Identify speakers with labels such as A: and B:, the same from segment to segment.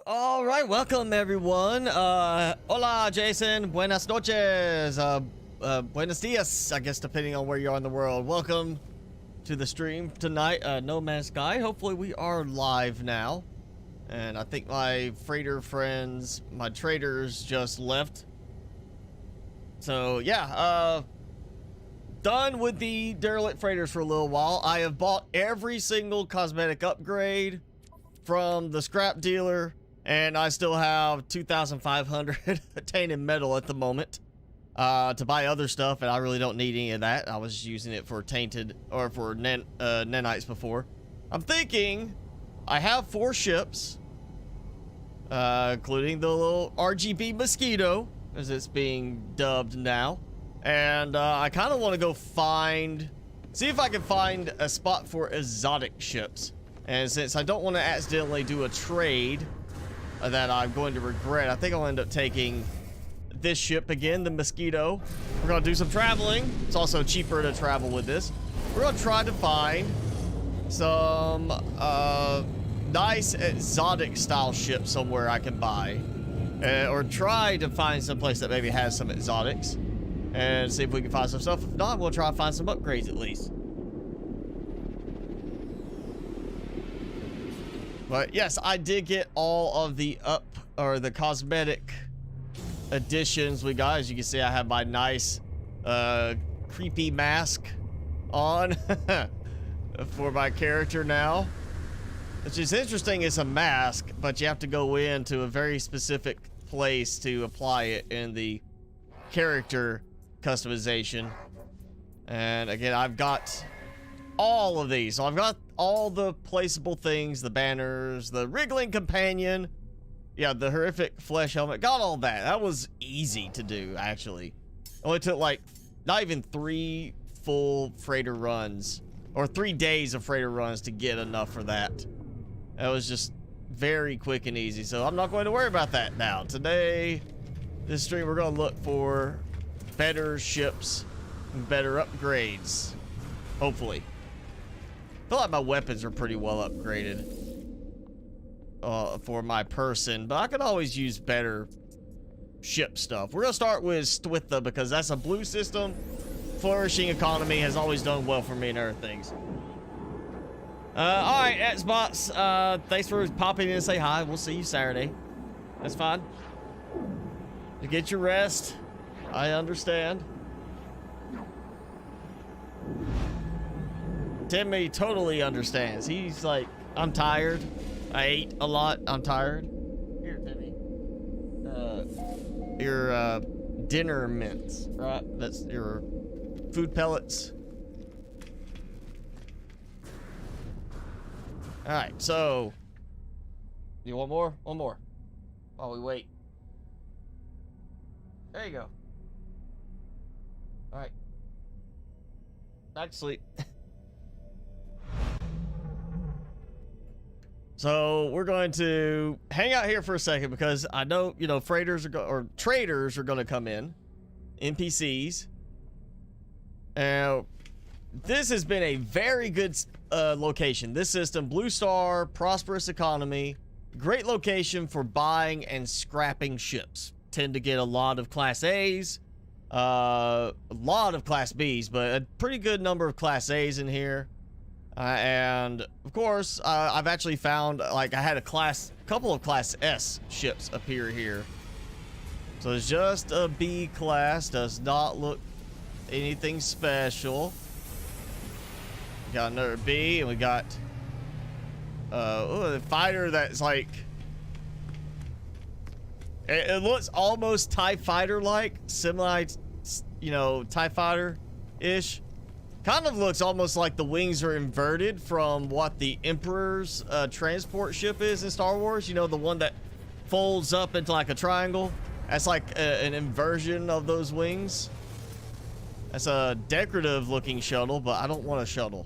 A: All right, welcome everyone. Hola, Jason. Buenas noches. Buenos dias, I guess, depending on where you are in the world. Welcome to the stream tonight. No Man's Sky. Hopefully, we are live now. And I think my freighter friends, my traders, just left. So yeah, done with the Derelict Freighters for a little while. I have bought every single cosmetic upgrade from the scrap dealer. And I still have 2,500 Tainted Metal at the moment to buy other stuff, and I really don't need any of that. I was using it for Tainted, or for Nanites before. I'm thinking I have 4 ships, including the little RGB Mosquito, as it's being dubbed now. And I kind of want to go see if I can find a spot for exotic ships. And since I don't want to accidentally do a trade that I'm going to regret, I think I'll end up taking this ship again, the Mosquito. We're going to do some traveling. It's also cheaper to travel with this. We're going to try to find some nice exotic style ships somewhere I can buy. Or try to find some place that maybe has some exotics. And see if we can find some stuff. If not, we'll try to find some upgrades at least. But yes, I did get all of the the cosmetic additions we got. As you can see, I have my nice creepy mask on for my character now. Which is interesting, it's a mask, but you have to go into a very specific place to apply it in the character customization. And again, I've got all of these. So I've got all the placeable things, the banners, the wriggling companion, yeah, the horrific flesh helmet, got all that. That was easy to do, actually. Only took like not even 3 full freighter runs, or 3 days of freighter runs to get enough for that. That was just very quick and easy, so I'm not going to worry about that now. Today, this stream, we're going to look for better ships and better upgrades, hopefully. I feel like my weapons are pretty well upgraded for my person, but I could always use better ship stuff. We're gonna start with Stwitha because that's a blue system. Flourishing economy has always done well for me and other things. All right, Xbox, thanks for popping in and say hi. We'll see you Saturday. That's fine. You get your rest. I understand. Timmy totally understands. He's like, I'm tired. I ate a lot. I'm tired. Here, Timmy. Your dinner mints, right? That's your food pellets. All right, so you want more? One more while we wait. There you go. All right. Back to sleep. So we're going to hang out here for a second because I know, you know, traders are going to come in, NPCs. And this has been a very good location. This system, Blue Star, prosperous economy, great location for buying and scrapping ships. Tend to get a lot of Class A's, a lot of Class B's, but a pretty good number of Class A's in here. And of course, I've actually found, like, I had a couple of Class S ships appear here. So it's just a B class, does not look anything special. We got another B, and we got a fighter that's like, it looks almost TIE Fighter like, similar, you know, TIE Fighter-ish. Kind of looks almost like the wings are inverted from what the Emperor's transport ship is in Star Wars. You know, the one that folds up into like a triangle. That's like an inversion of those wings. That's a decorative looking shuttle, but I don't want a shuttle.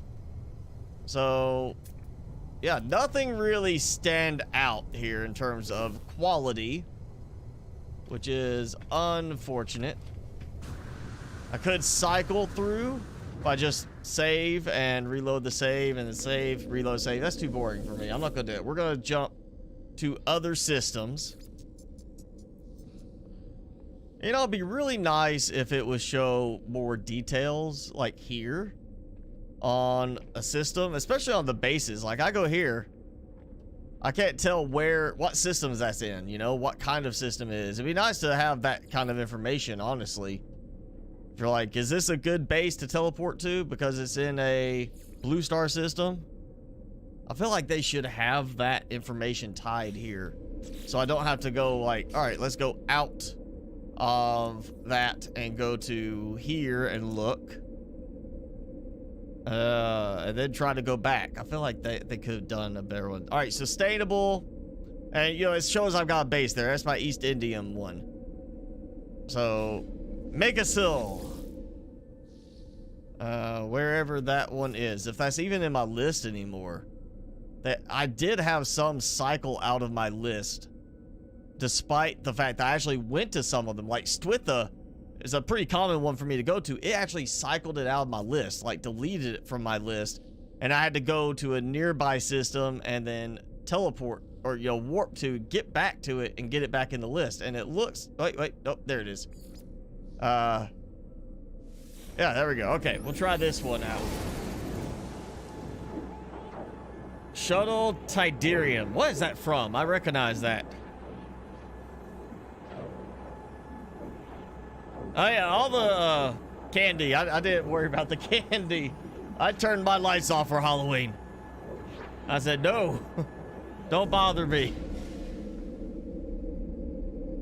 A: So, yeah, nothing really stand out here in terms of quality, which is unfortunate. I could cycle through. If I just save and reload the save and then save, reload, save, that's too boring for me. I'm not gonna do it. We're gonna jump to other systems. You know, it'd be really nice if it would show more details, like here, on a system, especially on the bases. Like, I go here, I can't tell what systems that's in, you know, what kind of system it is. It'd be nice to have that kind of information, honestly. If you're like, is this a good base to teleport to because it's in a blue star system? I feel like they should have that information tied here, so I don't have to go like, all right, let's go out of that and go to here and look, and then try to go back. I feel like they could have done a better one. All right, sustainable, and you know, it shows I've got a base there. That's my East Indian one. So Megasil, wherever that one is, if that's even in my list anymore. That I did have some cycle out of my list, despite the fact that I actually went to some of them. Like Stwitha is a pretty common one for me to go to. It actually cycled it out of my list, like deleted it from my list, and I had to go to a nearby system and then teleport, or you know, warp to get back to it and get it back in the list. And it looks, wait, oh, there it is. Yeah, there we go. Okay, we'll try this one out. Shuttle Tiderium. What is that from? I recognize that. Oh yeah, all the candy. I didn't worry about the candy. I turned my lights off for Halloween. I said, no, don't bother me.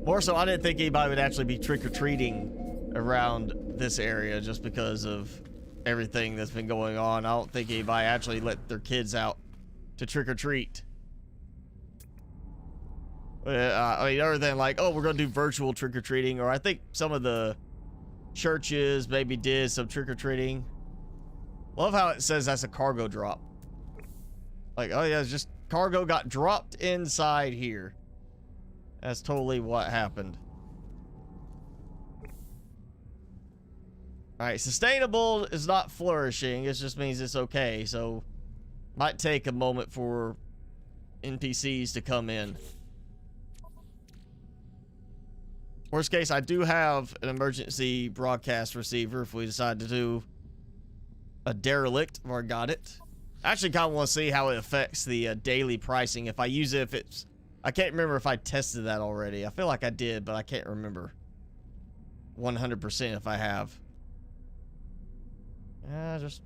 A: More so, I didn't think anybody would actually be trick-or-treating around this area just because of everything that's been going on. I don't think anybody actually let their kids out to trick-or-treat. I mean, other than like, oh, we're gonna do virtual trick-or-treating, or I think some of the churches maybe did some trick-or-treating. Love how it says that's a cargo drop. Like, oh yeah, it's just cargo got dropped inside here. That's totally what happened. All right, sustainable is not flourishing. It just means it's okay. So might take a moment for NPCs to come in. Worst case, I do have an emergency broadcast receiver if we decide to do a derelict, or I got it. I actually kind of want to see how it affects the daily pricing. If I use it, if it's... I can't remember if I tested that already. I feel like I did, but I can't remember 100% if I have. Yeah, just...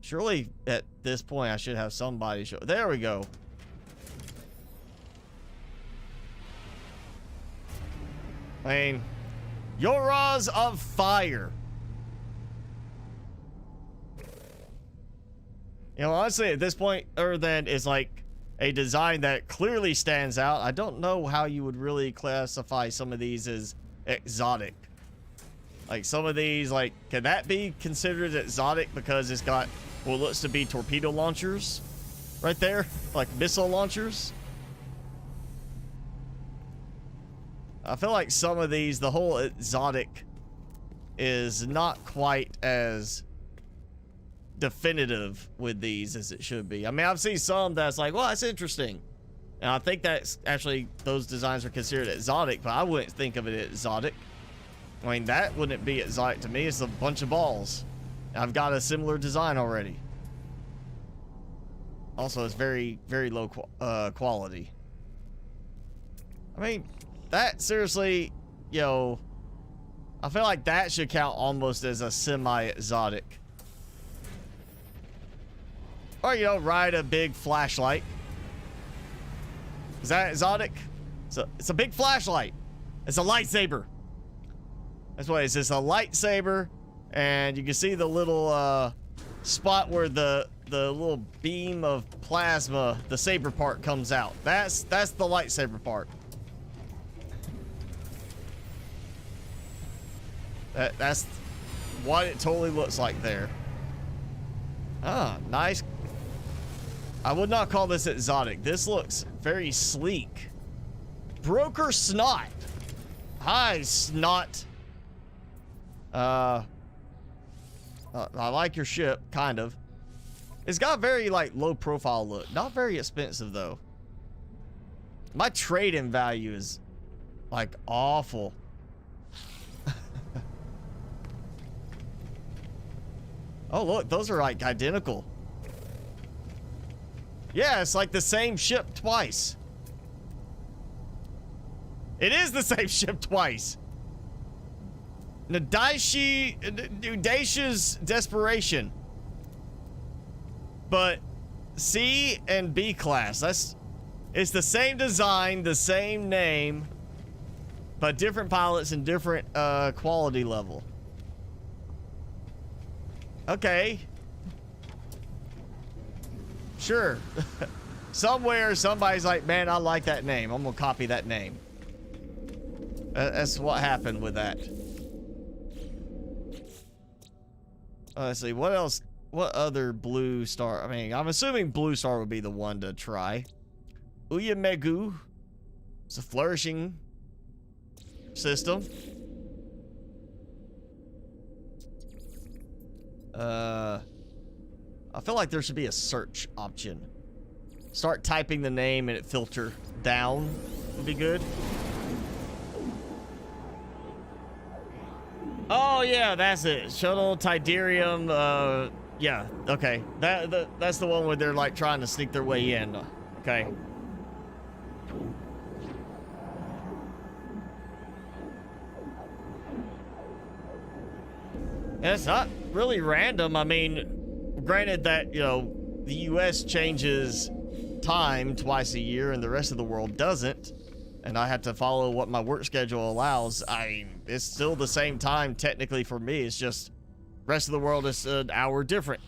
A: Surely at this point I should have somebody show... There we go. I mean, Yoras of Fire. You know, honestly, at this point, other than it's like a design that clearly stands out, I don't know how you would really classify some of these as exotic. Like some of these, like, can that be considered exotic because it's got what looks to be torpedo launchers right there, like missile launchers? I feel like some of these, the whole exotic is not quite as definitive with these as it should be. I mean, I've seen some that's like, well, that's interesting. And I think that's actually, those designs are considered exotic, but I wouldn't think of it as exotic. I mean, that wouldn't be exotic to me. It's a bunch of balls. I've got a similar design already. Also, it's very, very low quality. I mean, that seriously, yo, I feel like that should count almost as a semi-exotic. Or, you know, ride a big flashlight. Is that exotic? It's a big flashlight. It's a lightsaber. That's what it is. It's a lightsaber, and you can see the little spot where the little beam of plasma, the saber part, comes out. That's the lightsaber part. That's what it totally looks like there. Ah, nice. I would not call this exotic. This looks very sleek. Broker Snot. Hi, Snot. I like your ship, kind of. It's got a very, like, low profile look. Not very expensive, though. My trade-in value is like awful. Oh, look, those are like identical. Yeah, it's like the same ship twice. It is the same ship twice. Nadaishi's Desperation. But C and B class, it's the same design, the same name, but different pilots and different quality level. Okay. Sure. Somewhere somebody's like, man, I like that name. I'm gonna copy that name. That's what happened with that. Let's see, what else? What other blue star? I mean, I'm assuming blue star would be the one to try. Uyamegu. It's a flourishing system. I feel like there should be a search option. Start typing the name and it filter down would be good. Oh yeah, that's it. Shuttle Tidarium. Yeah, okay. That's the one where they're like trying to sneak their way in. Okay. And it's not really random. I mean, granted that, you know, the US changes time twice a year and the rest of the world doesn't, and I have to follow what my work schedule allows. It's still the same time technically for me. It's just rest of the world is an hour different.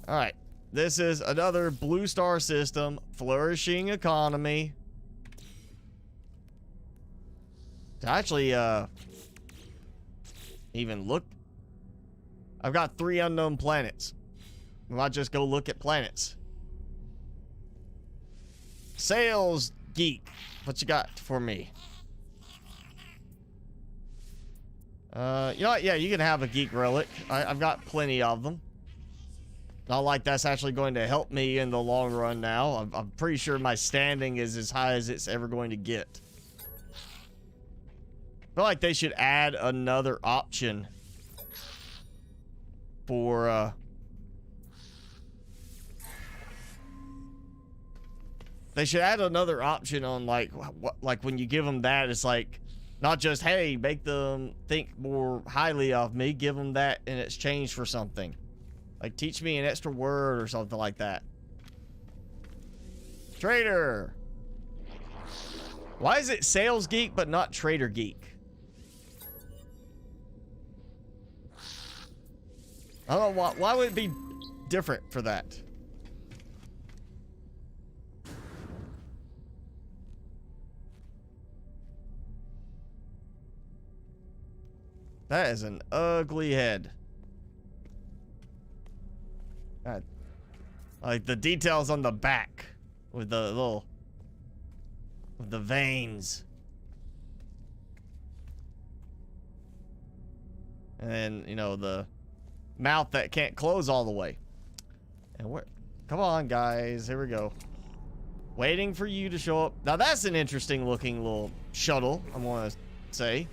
A: All right, this is another blue star system, flourishing economy. To actually even look, I've got 3 unknown planets. We might just go look at planets. Sales geek, what you got for me? You know what? Yeah, you can have a geek relic. I've got plenty of them. Not like that's actually going to help me in the long run now. I'm pretty sure my standing is as high as it's ever going to get. I feel like they should add another option for, they should add another option on like when you give them that, it's like not just, hey, make them think more highly of me, give them that in exchange for something. Like teach me an extra word or something like that. Trader. Why is it sales geek but not trader geek? I don't know why would it be different for that? That is an ugly head. God. Like the details on the back with the little, with the veins. And then, you know, the mouth that can't close all the way. And we're, come on guys, here we go. Waiting for you to show up. Now that's an interesting looking little shuttle, I want to say.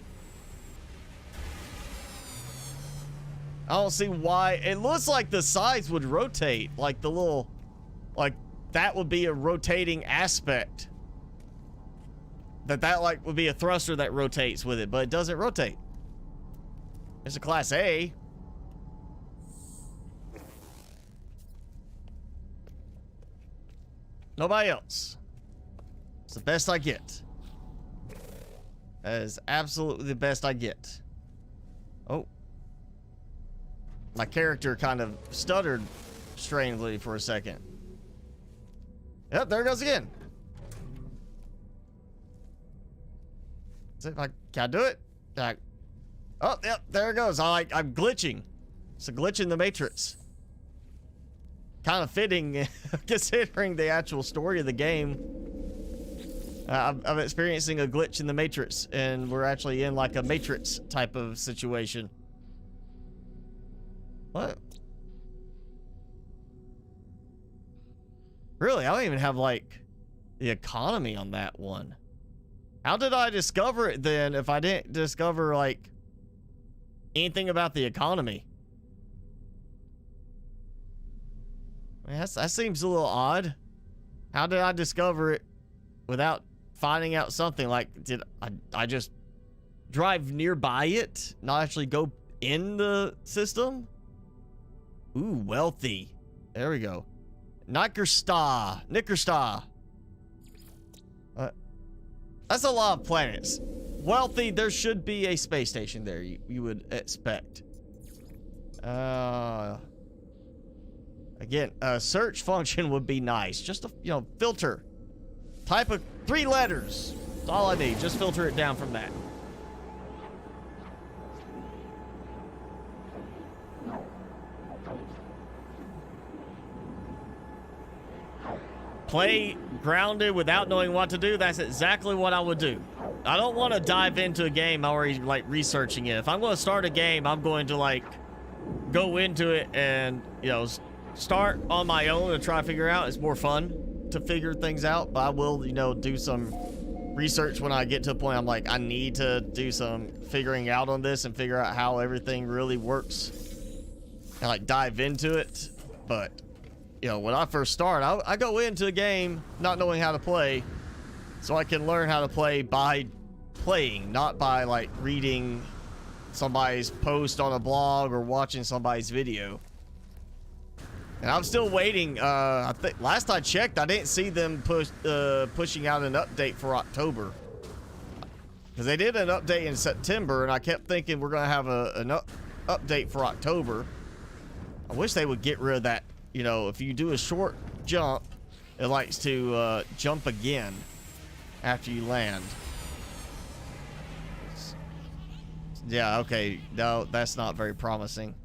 A: I don't see why. It looks like the sides would rotate, like the little, like that would be a rotating aspect. That like would be a thruster that rotates with it, but it doesn't rotate. It's a class A. Nobody else. It's the best I get. That is absolutely the best I get. Oh. My character kind of stuttered strangely for a second. Yep, there it goes again. See if can I do it? Oh, yep, there it goes. I'm glitching. It's a glitch in the matrix. Kind of fitting considering the actual story of the game. I'm experiencing a glitch in the matrix, and we're actually in like a matrix type of situation. What? Really, I don't even have, like, the economy on that one. How did I discover it then if I didn't discover, like, anything about the economy? I mean, that seems a little odd. How did I discover it without finding out something? Like, did I just drive nearby it, not actually go in the system? Ooh, wealthy. There we go. Nickerstar. That's a lot of planets. Wealthy, there should be a space station there, you would expect. Again, a search function would be nice. Just a, you know, filter. Type of 3 letters. That's all I need. Just filter it down from that. Play grounded without knowing what to do. That's exactly what I would do. I don't want to dive into a game already, like, researching it. If I'm going to start a game, I'm going to, like, go into it and, you know, start on my own and try to figure out. It's more fun to figure things out, but I will, you know, do some research when I get to a point I'm like, I need to do some figuring out on this and figure out how everything really works and, like, dive into it. But, you know, when I first start, I go into a game not knowing how to play, so I can learn how to play by playing, not by, like, reading somebody's post on a blog or watching somebody's video. And I'm still waiting. I think last I checked, I didn't see them pushing out an update for October, because they did an update in September, and I kept thinking we're gonna have an update for October. I wish they would get rid of that. You know, if you do a short jump, it likes to jump again after you land. Yeah, okay. No, that's not very promising.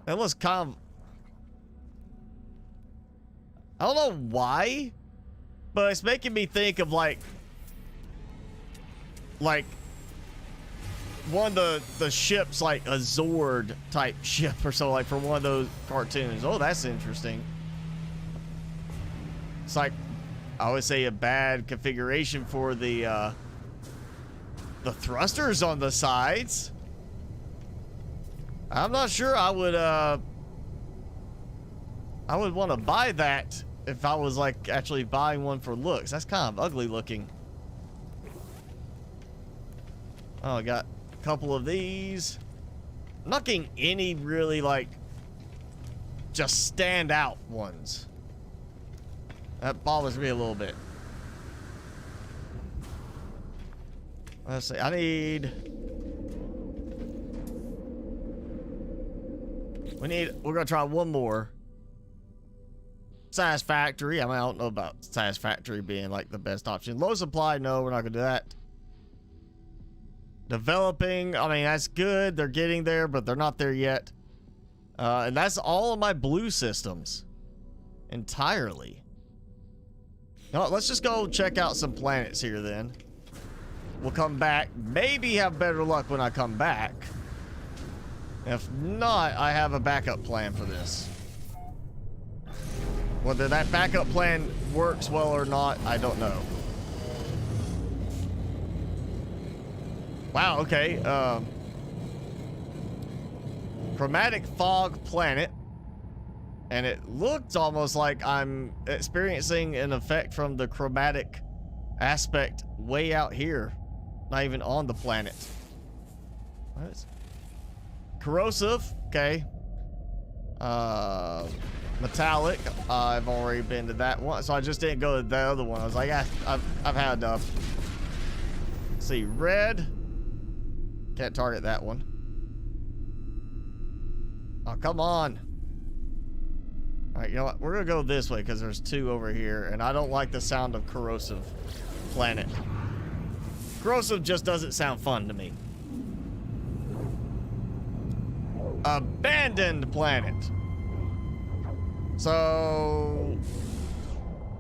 A: That was kind of... I don't know why, but it's making me think of, like one of the ships, like a Zord type ship or so, like from one of those cartoons. Oh, that's interesting. It's like, I would say, a bad configuration for the thrusters on the sides. I'm not sure I would want to buy that if I was, like, actually buying one for looks. That's kind of ugly looking. Oh, I got a couple of these. I'm not getting any really, like, just stand out ones. That bothers me a little bit. Let's see. We're gonna try one more. Satisfactory. I mean, I don't know about satisfactory being, like, the best option. Low supply, no, we're not gonna do that. Developing, I mean, that's good. They're getting there, but they're not there yet. And that's all of my blue systems. Entirely. No, let's just go check out some planets here then. We'll come back. Maybe have better luck when I come back. If not, I have a backup plan for this. Whether that backup plan works well or not, I don't know. Wow, okay. Chromatic fog planet. And it looks almost like I'm experiencing an effect from the chromatic aspect way out here. Not even on the planet. What is corrosive? Okay. Metallic. I've already been to that one, so I just didn't go to the other one. I was like, I've had enough. Let's see, red. Can't target that one. Oh, come on. All right, you know what? We're gonna go this way because there's two over here, and I don't like the sound of corrosive planet. Corrosive just doesn't sound fun to me. Abandoned planet. So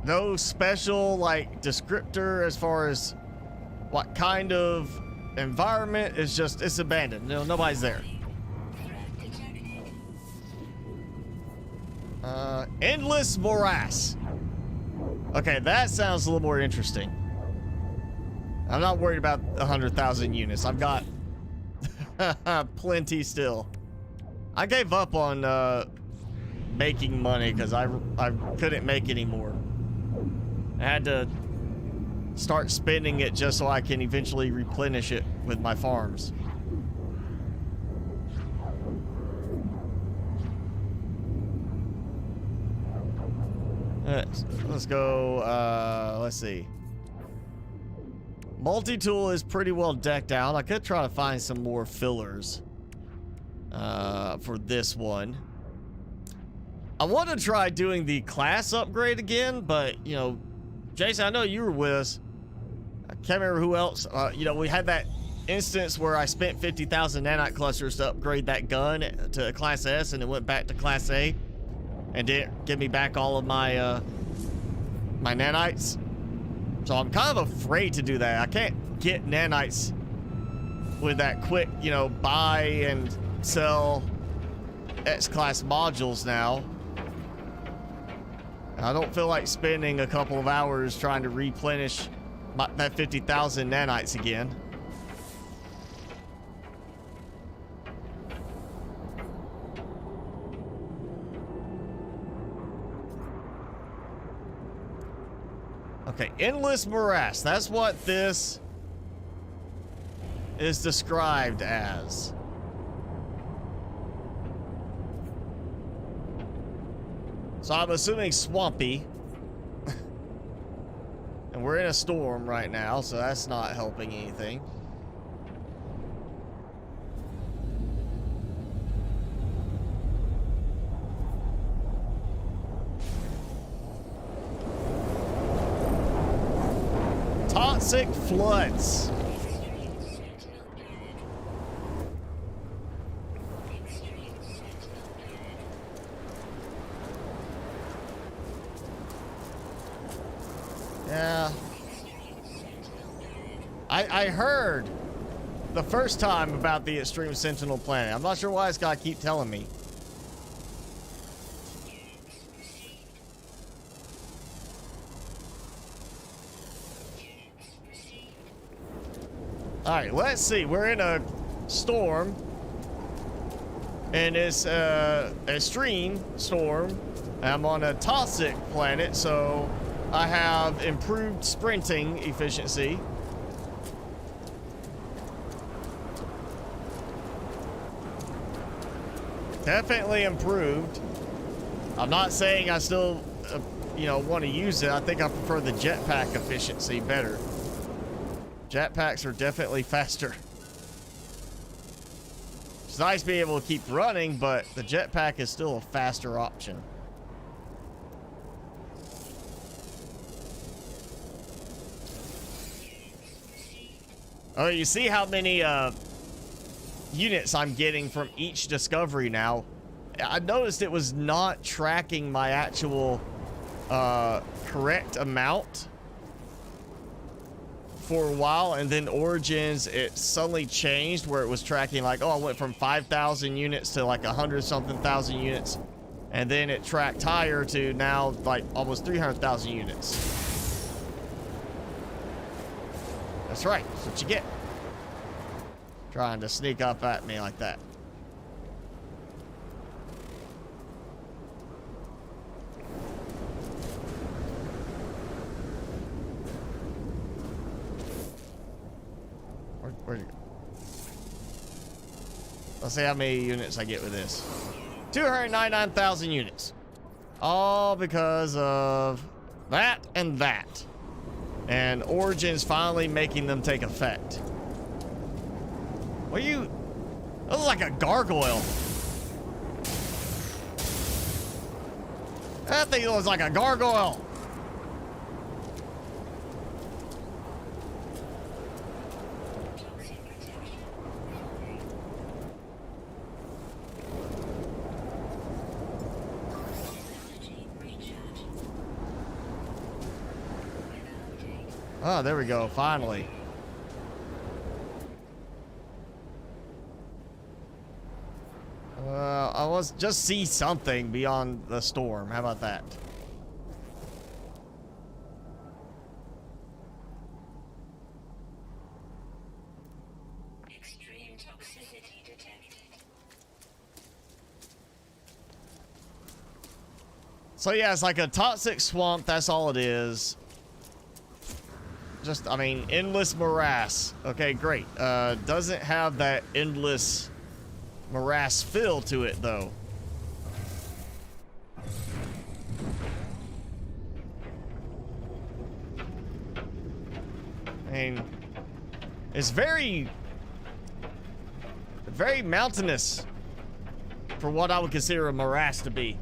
A: no special, like, descriptor as far as what kind of environment. It's just, it's abandoned. No, nobody's there. Endless morass. Okay, that sounds a little more interesting. I'm not worried about 100,000 units. I've got plenty still. I gave up on making money because I couldn't make any more. I had to start spending it just so I can eventually replenish it with my farms. Let's go, let's see. Multi-tool is pretty well decked out. I could try to find some more fillers for this one. I want to try doing the class upgrade again, but, you know, Jason, I know you were with us. I can't remember who else. You know, we had that instance where I spent 50,000 nanite clusters to upgrade that gun to Class S, and it went back to Class A. And didn't give me back all of my my nanites. So I'm kind of afraid to do that. I can't get nanites with that quick, you know, buy and sell X-class modules now. I don't feel like spending a couple of hours trying to replenish that 50,000 nanites again. Okay, endless morass. That's what this is described as. So I'm assuming swampy. And we're in a storm right now, so that's not helping anything. Toxic floods. Yeah. I heard the first time about the Extreme Sentinel planet. I'm not sure why it's gotta keep telling me. All right, let's see. We're in a storm, and it's a extreme storm. I'm on a toxic planet, so I have improved sprinting efficiency. Definitely improved. I'm not saying I still, you know, want to use it. I think I prefer the jetpack efficiency better. Jetpacks are definitely faster. It's nice being able to keep running, but the jetpack is still a faster option. Oh, you see how many units I'm getting from each discovery now? I noticed it was not tracking my actual correct amount for a while, and then Origins, it suddenly changed where it was tracking like, oh, I went from 5,000 units to like 100-something thousand units, and then it tracked higher to now like almost 300,000 units. That's right, that's what you get. Trying to sneak up at me like that. Where'd you go? Let's see how many units I get with this. 299,000 units. All because of that and that. And Origin's finally making them take effect. What are you? That looks like a gargoyle. That thing looks like a gargoyle. Oh, there we go, finally. I was just see something beyond the storm. How about that?
B: Extreme toxicity detected.
A: So yeah, it's like a toxic swamp. That's all it is. Just, I mean, endless morass. Okay, great. Doesn't have that endless morass feel to it, though. I mean, it's very mountainous for what I would consider a morass to be.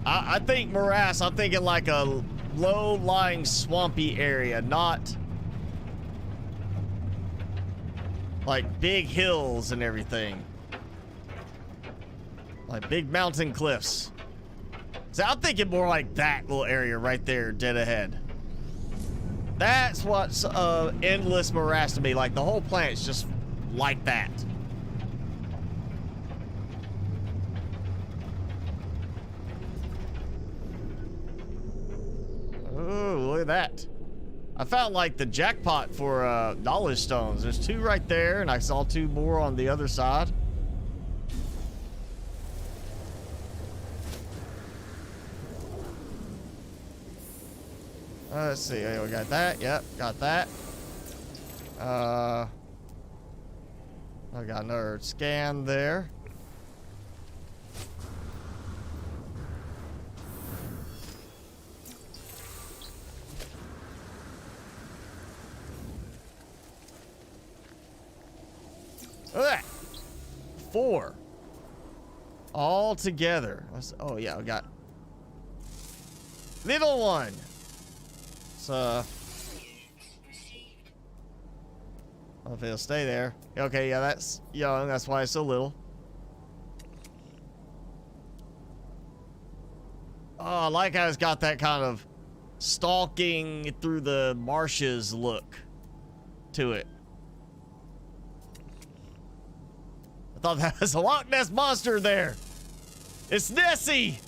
A: I think morass, I'm thinking like a low-lying swampy area, not like big hills and everything. Like big mountain cliffs. So I'm thinking more like that little area right there, dead ahead. That's what's endless morass to me. Like the whole planet's just like that. Ooh, look at that. I found like the jackpot for knowledge stones. There's 2 right there, and I saw 2 more on the other side. Let's see. We got that. Yep, got that. I got another scan there. Look at that. 4. All together. Oh, yeah, we got little one. So, I don't know if it'll stay there. Okay, yeah, that's young. That's why it's so little. Oh, I like how it's got that kind of stalking through the marshes look to it. I thought that was a Loch Ness monster there. It's Nessie.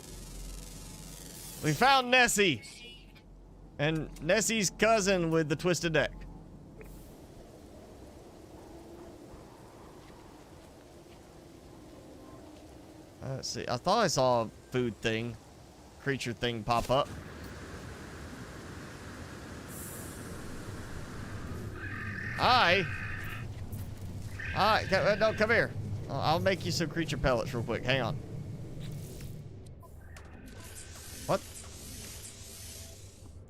A: We found Nessie. And Nessie's cousin with the twisted neck. Let's see. I thought I saw a food thing, creature thing pop up. Hi. Hi. No, come here. I'll make you some creature pellets real quick. Hang on. What?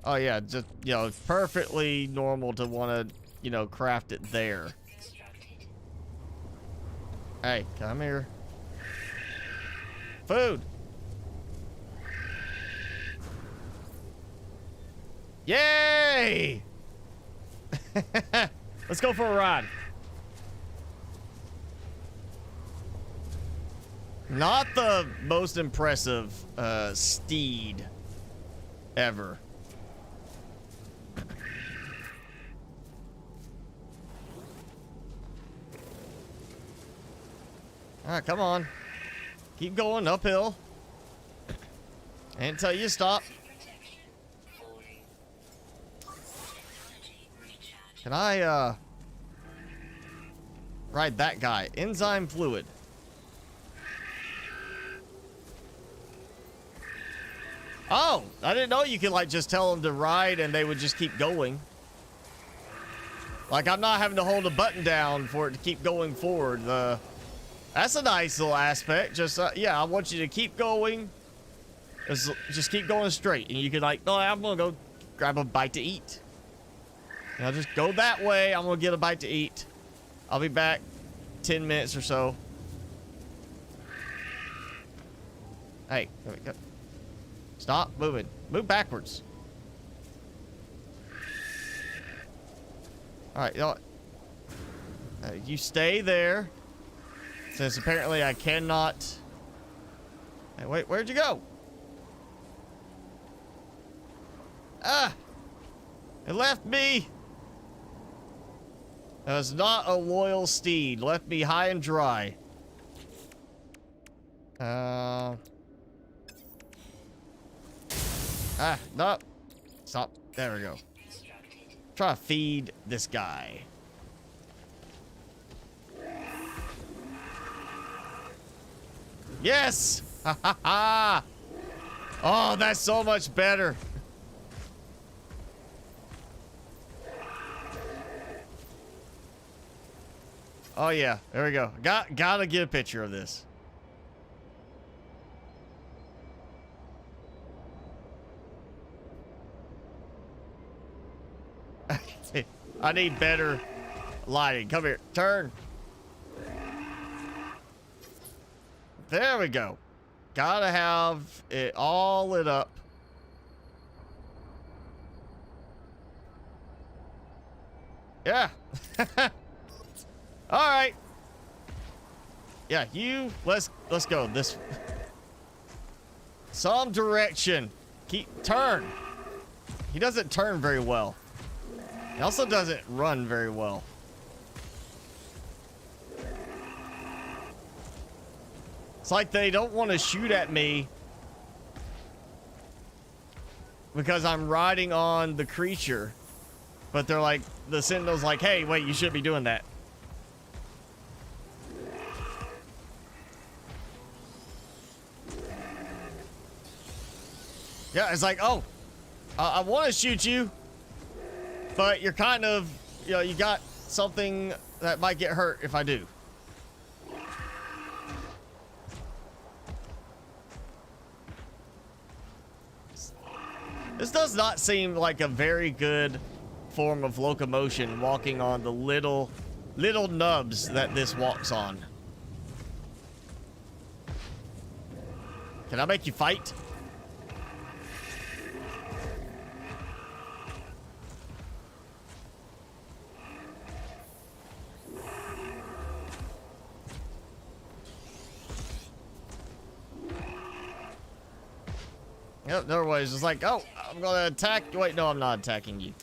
A: Oh, yeah. Just, you know, perfectly normal to want to, you know, craft it there. Hey, come here. Food. Yay! Let's go for a ride. Not the most impressive steed ever. Alright, come on. Keep going uphill. Until you stop. Can I ride that guy? Enzyme fluid. Oh, I didn't know you could like just tell them to ride and they would just keep going. Like I'm not having to hold a button down for it to keep going forward. That's a nice little aspect. Just yeah, I want you to keep going. Just keep going straight, and you can like, oh, I'm gonna go grab a bite to eat. Now just go that way. I'm gonna get a bite to eat. I'll be back 10 minutes or so. Hey, go. Stop moving. Move backwards. All right, you know what? You stay there. Since apparently I cannot. Hey, wait, where'd you go? Ah! It left me. It was not a loyal steed. Left me high and dry. Ah, no. Stop. There we go. Try to feed this guy. Yes! Ha ha ha! Oh, that's so much better. Oh yeah, there we go. Gotta get a picture of this. I need better lighting. Come here, turn. There we go. Gotta have it all lit up. Yeah. All right. Yeah, let's go this some direction. Turn. He doesn't turn very well. He also doesn't run very well. It's like they don't want to shoot at me because I'm riding on the creature. But they're like, the Sentinel's like, hey, wait, you shouldn't be doing that. Yeah, it's like, oh, I want to shoot you, but you're kind of, you know, you got something that might get hurt if I do. This does not seem like a very good form of locomotion, walking on the little nubs that this walks on. Can I make you fight? Yep, no ways. It's like, oh, I'm gonna attack. Wait, no, I'm not attacking you.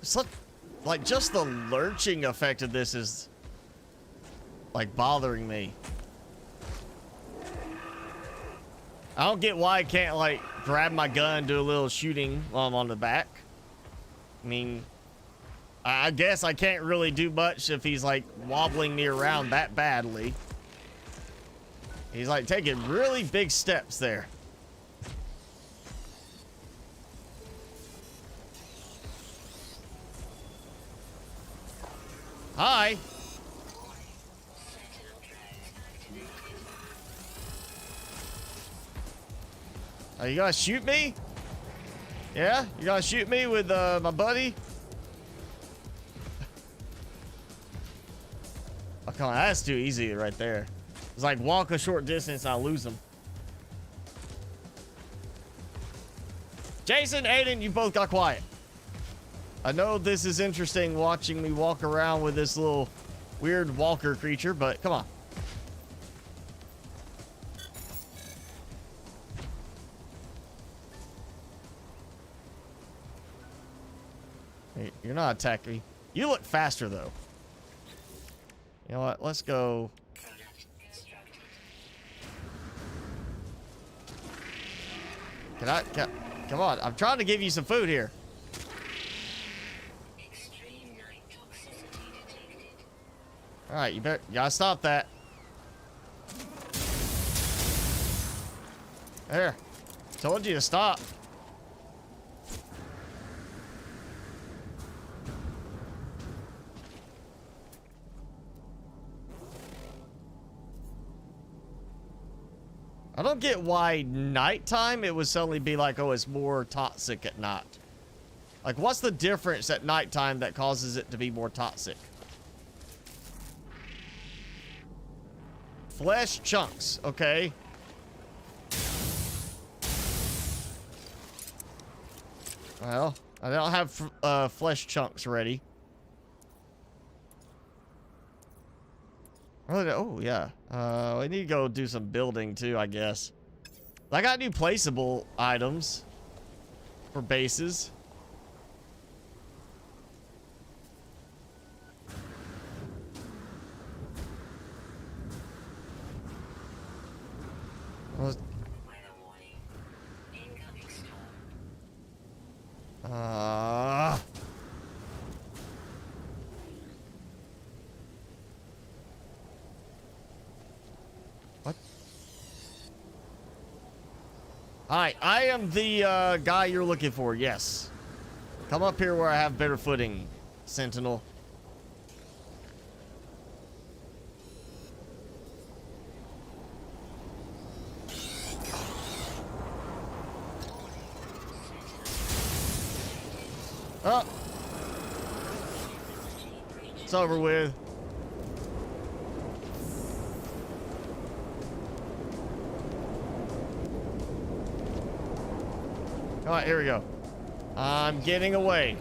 A: It's like just the lurching effect of this is like bothering me. I don't get why I can't like grab my gun, do a little shooting while I'm on the back. I mean, I guess I can't really do much if he's like wobbling me around that badly. He's like taking really big steps there. Hi. Are you gonna shoot me? Yeah? You gonna shoot me with my buddy? Oh, come on, that's too easy right there. It's like walk a short distance and I lose them. Jason, Aiden, you both got quiet. I know this is interesting watching me walk around with this little weird walker creature, but come on. Hey, you're not attacking me. You look faster though. You know what? Let's go. Come on. I'm trying to give you some food here. All right, you gotta stop that. There. Told you to stop. I don't get why nighttime it would suddenly be like, oh, it's more toxic at night. Like, what's the difference at nighttime that causes it to be more toxic? Flesh chunks, okay. Well, I don't have flesh chunks ready. Oh, yeah. We need to go do some building too, I guess. I got new placeable items for bases.
B: Weather warning. Incoming storm.
A: What? Alright, I am the guy you're looking for, yes. Come up here where I have better footing, Sentinel. Oh. It's over with. All right, here we go. I'm getting away.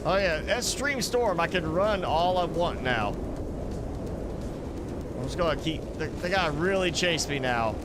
A: Oh yeah, that stream storm, I can run all I want now. I'm just gonna keep, they gotta really chase me now.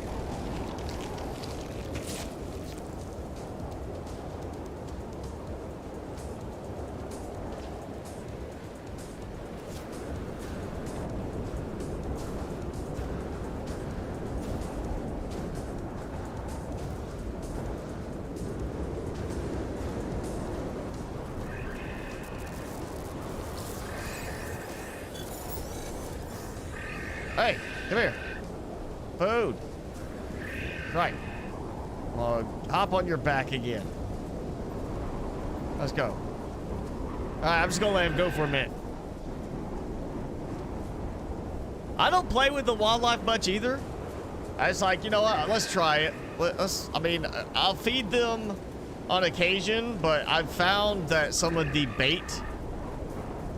A: Hey, come here. Food. Right. Hop on your back again. Let's go. Alright, I'm just gonna let him go for a minute. I don't play with the wildlife much either. I was like, you know what? Let's try it. I mean, I'll feed them on occasion, but I've found that some of the bait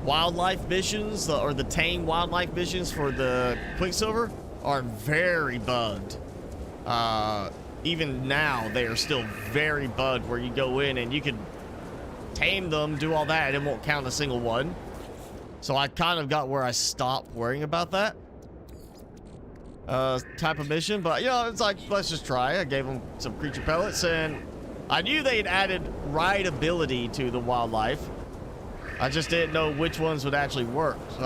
A: wildlife missions, or the tame wildlife missions for the Quicksilver, are very bugged. Even now, they are still very bugged, where you go in and you can tame them, do all that, and it won't count a single one. So I kind of got where I stopped worrying about that type of mission. But, you know, it's like, let's just try. I gave them some creature pellets, and I knew they'd added rideability to the wildlife. I just didn't know which ones would actually work. So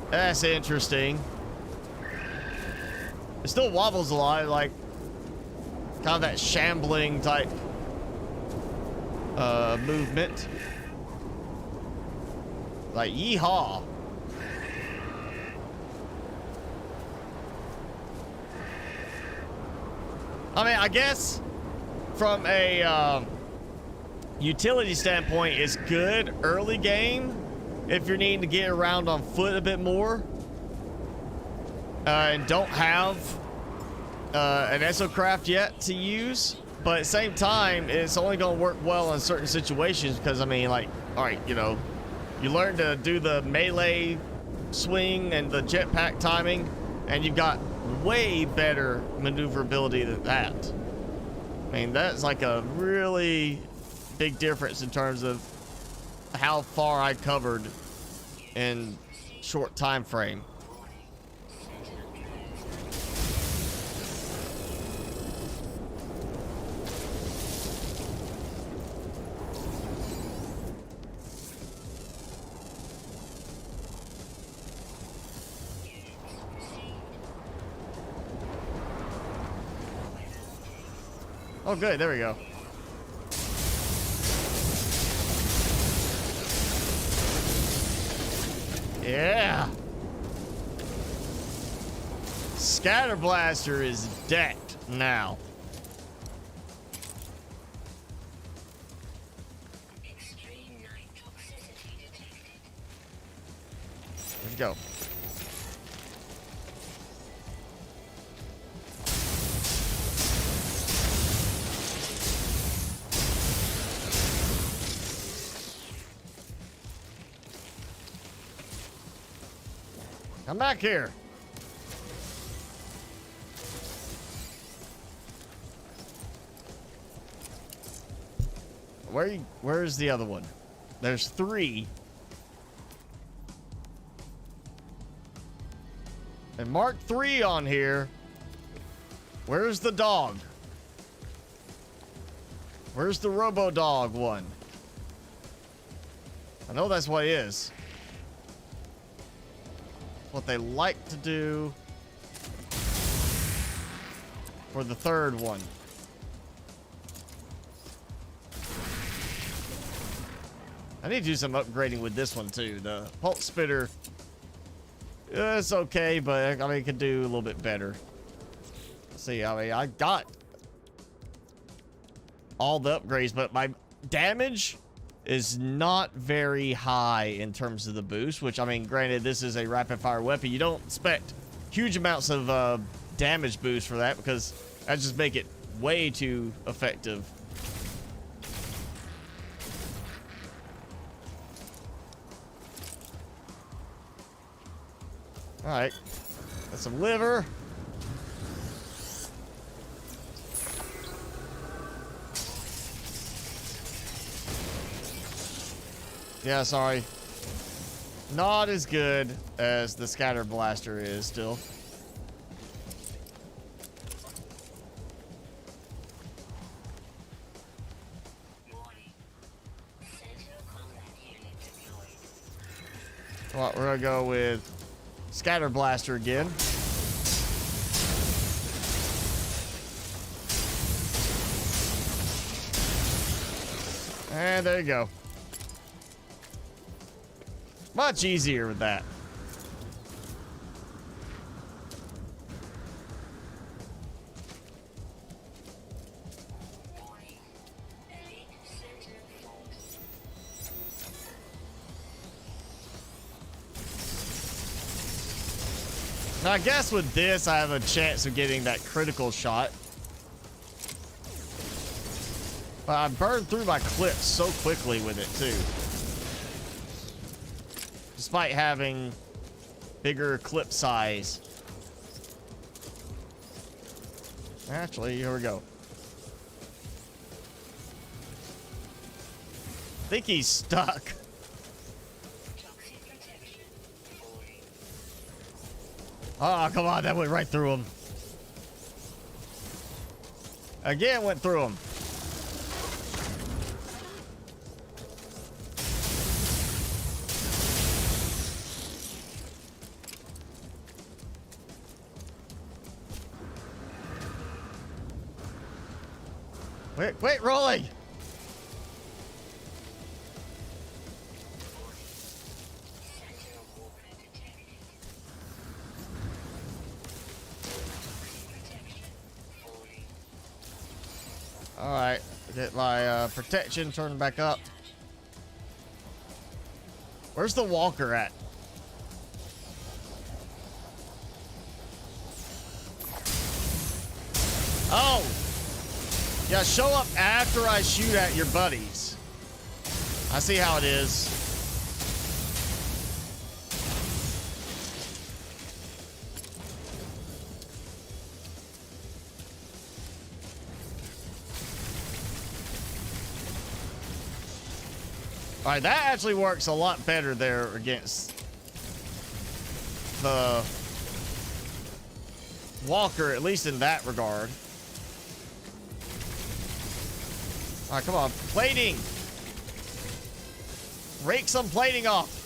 A: that's interesting. It still wobbles a lot, like kind of that shambling type movement. Like, yeehaw. I mean, I guess from a utility standpoint, it's good early game if you're needing to get around on foot a bit more and don't have an exocraft yet to use. But at the same time, it's only going to work well in certain situations because, I mean, like, all right, you know, you learn to do the melee swing and the jetpack timing, and you've got way better maneuverability than that. I mean, that's like a really big difference in terms of how far I covered in short time frame. Oh, good. There we go. Yeah. Scatter Blaster is decked now.
B: Extreme night toxicity detected.
A: Let's go. Come back here. Where's the other one? There's 3. And mark 3 on here. Where's the dog? Where's the Robo Dog one? I know that's what it is. What they like to do for the 3rd one. I need to do some upgrading with this one too. The Pulse Spitter, it's okay, but I mean, it could do a little bit better. Let's see, I mean, I got all the upgrades, but my damage is not very high in terms of the boost, which, I mean, granted, this is a rapid fire weapon. You don't expect huge amounts of damage boost for that, because that just make it way too effective. All right, got some liver. Yeah, sorry. Not as good as the scatter blaster is still. Well, we're gonna go with scatter blaster again. And there you go. Much easier with that. Now, I guess with this, I have a chance of getting that critical shot. But I burned through my clips so quickly with it, too. Despite having bigger clip size. Actually, here we go. I think he's stuck. Oh, come on, that went right through him. Again, went through him. Wait, rolling. All right, get my protection turned back up. Where's the walker at? Oh! Yeah, show up after I shoot at your buddies. I see how it is. All right, that actually works a lot better there against the walker, at least in that regard. All right, come on, plating. Rake some plating off.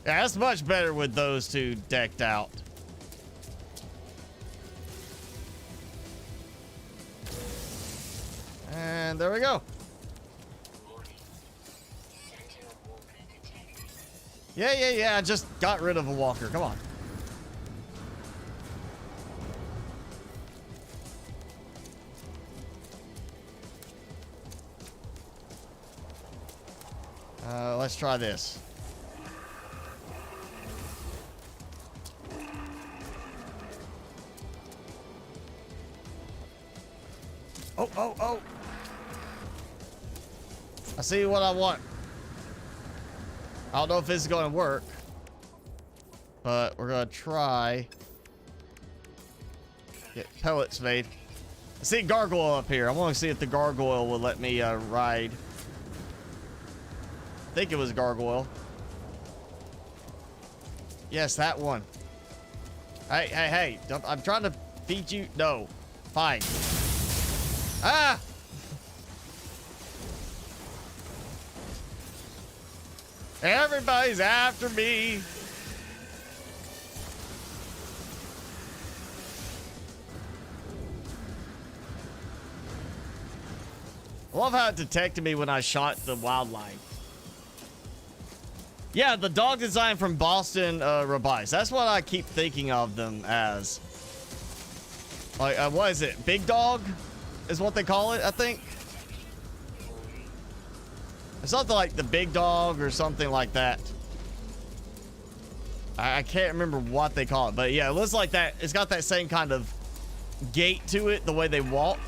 A: Yeah, that's much better with those two decked out. And there we go. Yeah, I just got rid of a walker. Come on. Let's try this. Oh, oh, oh. I see what I want. I don't know if this is going to work, but we're going to try. Get pellets made. I see a gargoyle up here. I want to see if the gargoyle will let me ride. I think it was a gargoyle. Yes, that one. Hey, hey, hey. I'm trying to feed you. No. Fine. Ah! Everybody's after me. I love how it detected me when I shot the wildlife. Yeah, the dog design from Boston Robotics. That's what I keep thinking of them as. Like, what is it? Big Dog is what they call it, I think. It's something like the Big Dog or something like that. I can't remember what they call it, but yeah, it looks like that. It's got that same kind of gait to it, the way they walk.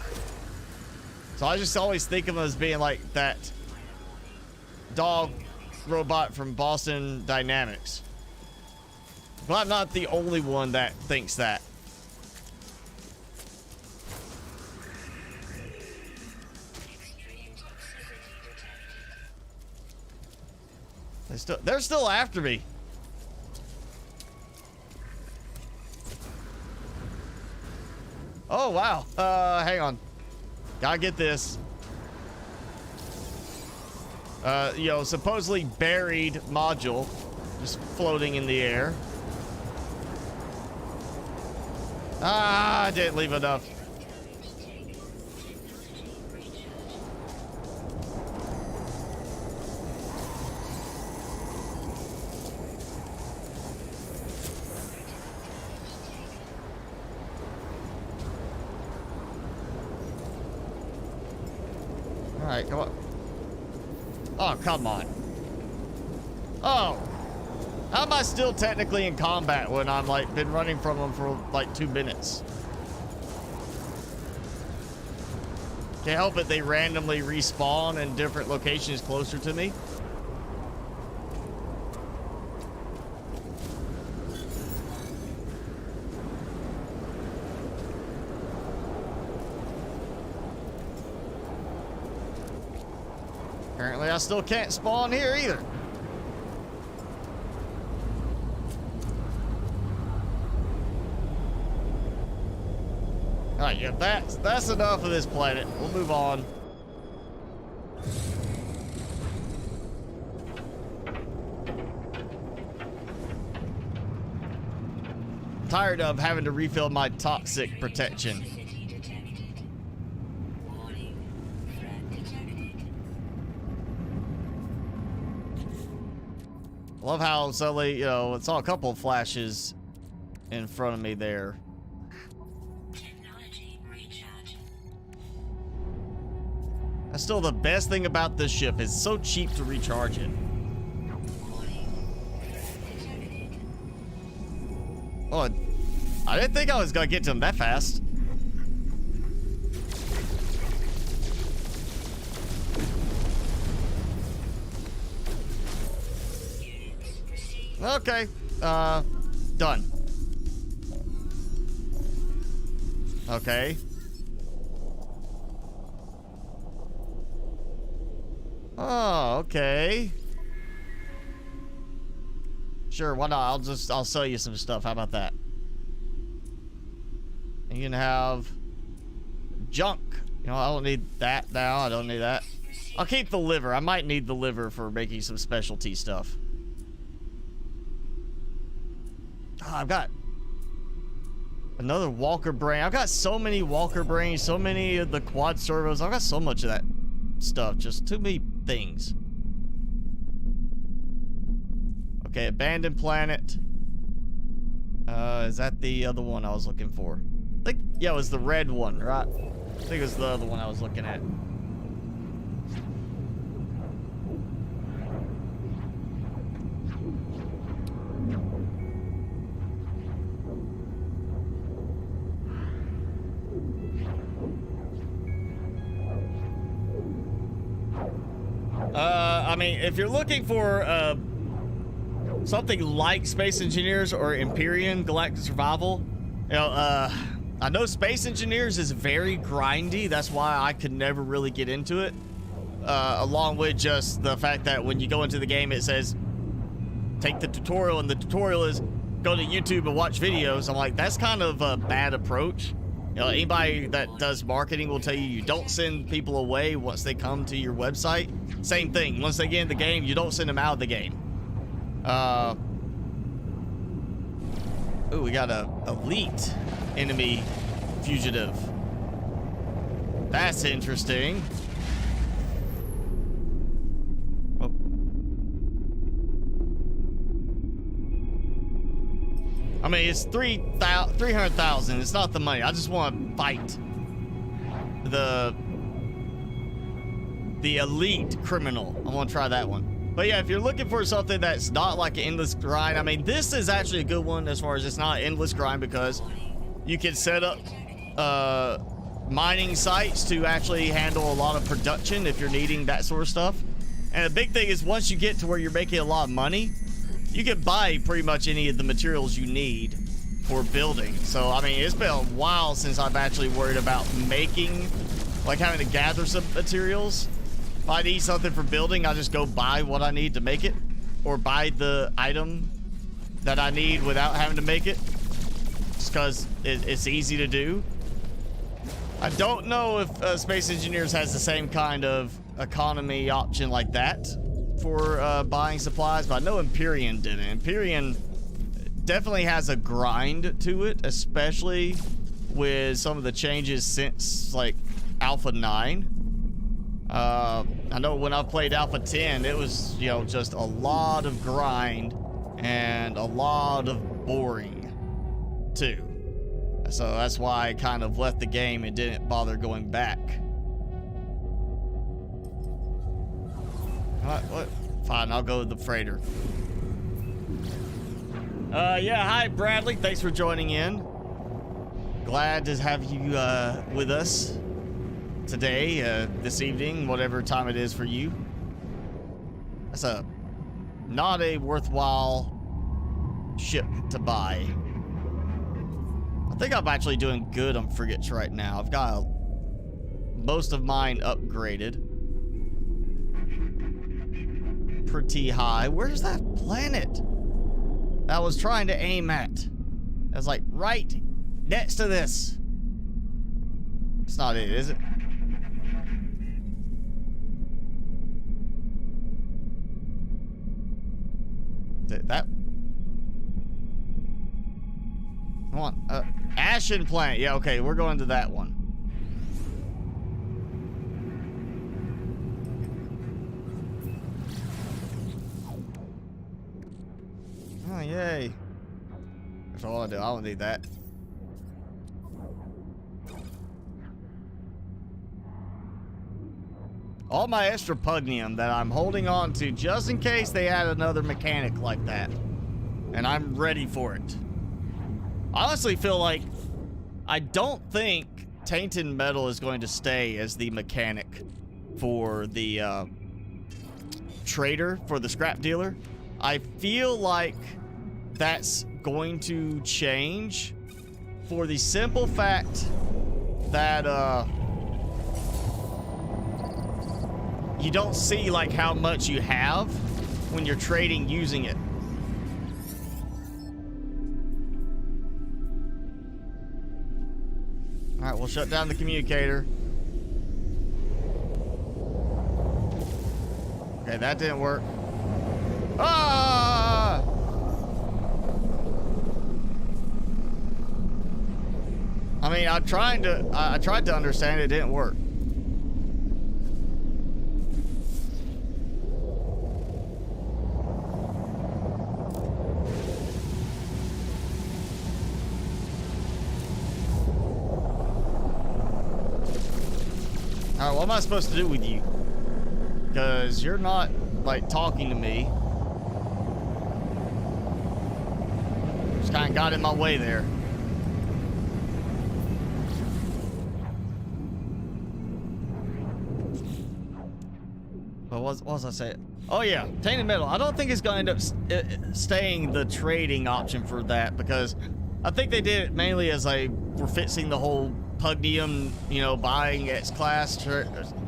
A: So I just always think of them as being like that dog robot from Boston Dynamics. But I'm not the only one that thinks that. They're still after me. Oh wow. Hang on. Gotta get this. You know, supposedly buried module just floating in the air. Ah, I didn't leave enough. All right, come on. Oh, come on. Oh. How am I still technically in combat when I'm like been running from them for like 2 minutes? Can't help it, they randomly respawn in different locations closer to me. Apparently I still can't spawn here either. Alright, yeah, that's enough of this planet. We'll move on. Tired of having to refill my toxic protection. Love how suddenly, you know, it's all a couple of flashes in front of me there. That's still the best thing about this ship. It's so cheap to recharge it. Oh, I didn't think I was gonna get to him that fast. Okay, done. Okay. Oh, okay. Sure, why not? I'll sell you some stuff. How about that? You can have junk. You know, I don't need that now. I don't need that. I'll keep the liver. I might need the liver for making some specialty stuff. Oh, I've got another Walker brain. I've got so many Walker brains, so many of the quad servos. I've got so much of that stuff. Just too many things. Okay, abandoned planet. Is that the other one I was looking for? I think, yeah, it was the red one, right? I think it was the other one I was looking at. I mean, if you're looking for something like Space Engineers or Empyrean Galactic Survival, you know, I know Space Engineers is very grindy. That's why I could never really get into it. Along with just the fact that when you go into the game, it says, take the tutorial, and the tutorial is go to YouTube and watch videos. I'm like, that's kind of a bad approach. You know, anybody that does marketing will tell you, you don't send people away once they come to your website. Same thing. Once they get in the game, you don't send them out of the game. Ooh, we got a elite enemy fugitive. That's interesting. Oh. I mean, it's 300,000. It's not the money. I just want to fight the elite criminal. I want to try that one. But yeah, if you're looking for something that's not like an endless grind, I mean, this is actually a good one as far as it's not an endless grind, because you can set up mining sites to actually handle a lot of production if you're needing that sort of stuff. And the big thing is, once you get to where you're making a lot of money, you can buy pretty much any of the materials you need for building. So, I mean, it's been a while since I've actually worried about making, like having to gather some materials. If I need something for building, I just go buy what I need to make it, or buy the item that I need without having to make it, just because it's easy to do. I don't know if Space Engineers has the same kind of economy option like that for buying supplies, but I know Empyrean didn't. Empyrean definitely has a grind to it, especially with some of the changes since like Alpha 9. I know when I played Alpha 10, it was, you know, just a lot of grind and a lot of boring too. So that's why I kind of left the game and didn't bother going back. What? Fine, I'll go with the freighter. Yeah, hi Bradley, thanks for joining in. Glad to have you with us today, this evening, whatever time it is for you. That's not a worthwhile ship to buy. I think I'm actually doing good on frigates right now. I've got most of mine upgraded pretty high. Where's that planet that I was trying to aim at? I was like right next to this. It's not it, is it? That come on, Ashen Planet. Yeah, okay, we're going to that one. Oh yay! That's all I do. I don't need that. All my extra pugnium that I'm holding on to just in case they add another mechanic like that. And I'm ready for it. I honestly feel like I don't think Tainted Metal is going to stay as the mechanic for the trader, for the scrap dealer. I feel like that's going to change for the simple fact that you don't see like how much you have when you're trading using it. All right, we'll shut down the communicator. Okay, that didn't work. Ah! I mean, I tried to understand it, didn't work. Alright, what am I supposed to do with you? Because you're not, like, talking to me. Just kind of got in my way there. But what was I saying? Oh yeah, Tainted Metal. I don't think it's going to end up staying the trading option for that, because I think they did it mainly as for fixing the whole Pugnium, you know, buying X class,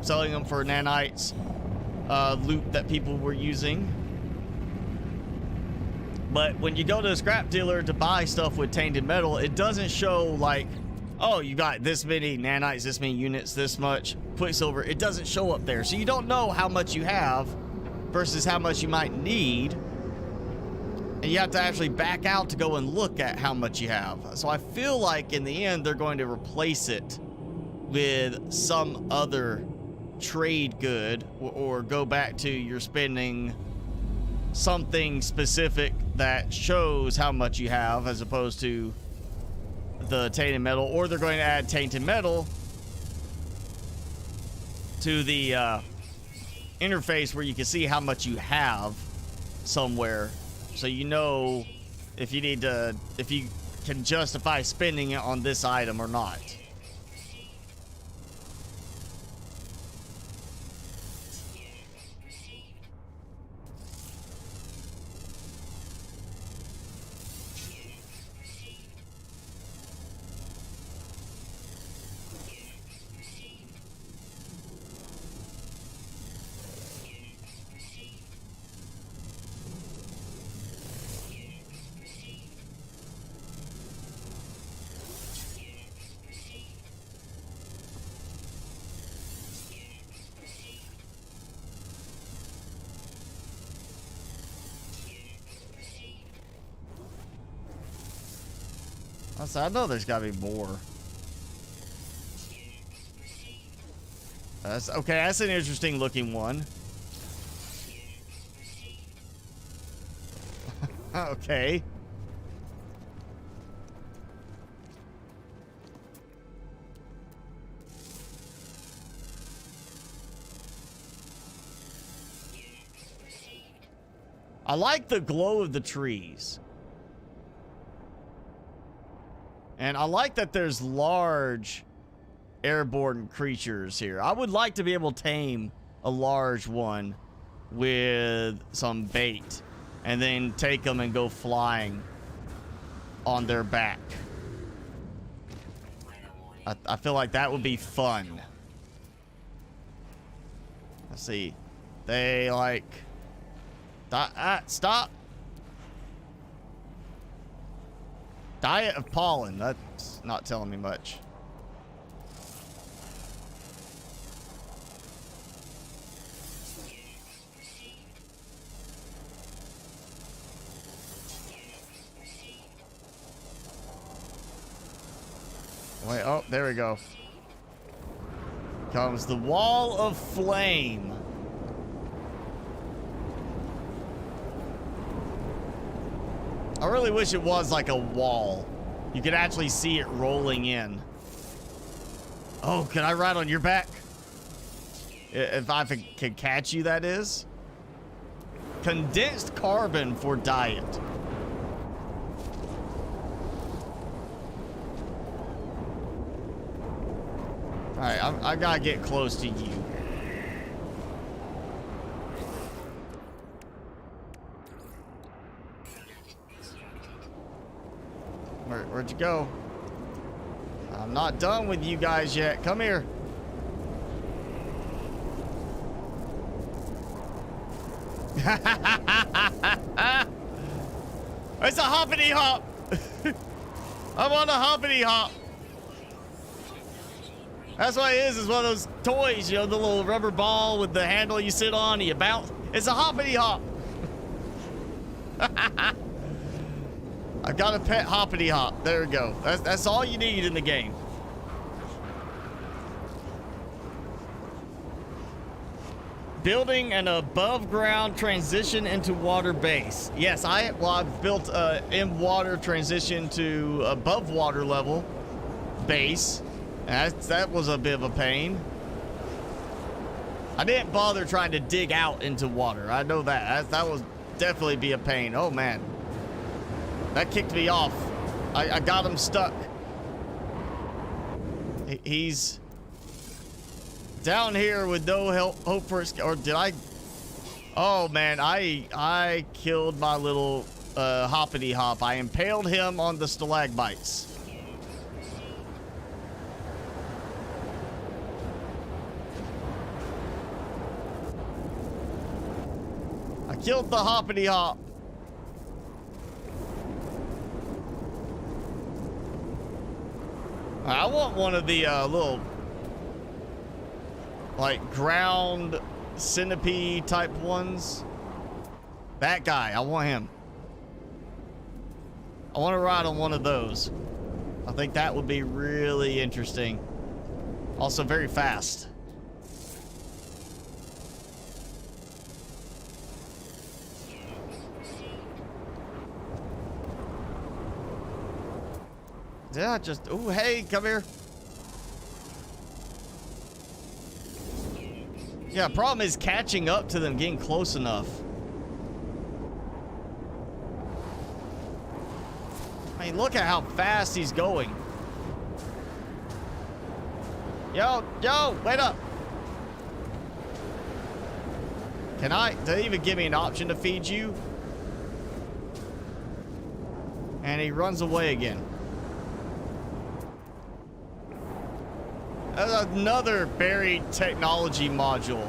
A: selling them for nanites, loot that people were using. But when you go to a scrap dealer to buy stuff with Tainted Metal, it doesn't show like, oh, you got this many nanites, this many units, this much Quicksilver. It doesn't show up there. So you don't know how much you have versus how much you might need. And you have to actually back out to go and look at how much you have. So I feel like in the end, they're going to replace it with some other trade good, or go back to you're spending something specific that shows how much you have, as opposed to the Tainted Metal. Or they're going to add Tainted Metal to the interface where you can see how much you have somewhere, so you know if you need to, if you can justify spending it on this item or not. I know there's got to be more. That's okay. That's an interesting looking one. Okay. I like the glow of the trees. And I like that there's large airborne creatures here. I would like to be able to tame a large one with some bait and then take them and go flying on their back. I feel like that would be fun. Let's see. They like... Stop! Diet of pollen. That's not telling me much. Wait, oh, there we go. Comes the wall of flame. I really wish it was like a wall. You could actually see it rolling in. Oh, can I ride on your back? If I can catch you, that is. Condensed carbon for diet. Alright, I gotta get close to you. Where'd you go? I'm not done with you guys yet. Come here. It's a hoppity hop. I'm on a hoppity hop. That's what it is one of those toys, you know, the little rubber ball with the handle you sit on and you bounce. It's a hoppity hop. I got a pet hoppity hop. There we go. That's all you need in the game. Building an above ground transition into water base. Yes, I've built in water transition to above water level base. That was a bit of a pain. I didn't bother trying to dig out into water. I know that. That would definitely be a pain. Oh man. That kicked me off. I got him stuck. He's down here with no hope for escape. Or did I? Oh man, I killed my little hoppity hop. I impaled him on the stalagmites. I killed the hoppity hop. I want one of the little like ground centipede type ones. That guy, I want him. I want to ride on one of those. I think that would be really interesting. Also very fast. Yeah, just, oh, hey, come here. Yeah, problem is catching up to them, getting close enough. I mean, look at how fast he's going. Yo, wait up. Did they even give me an option to feed you? And he runs away again. Another buried technology module.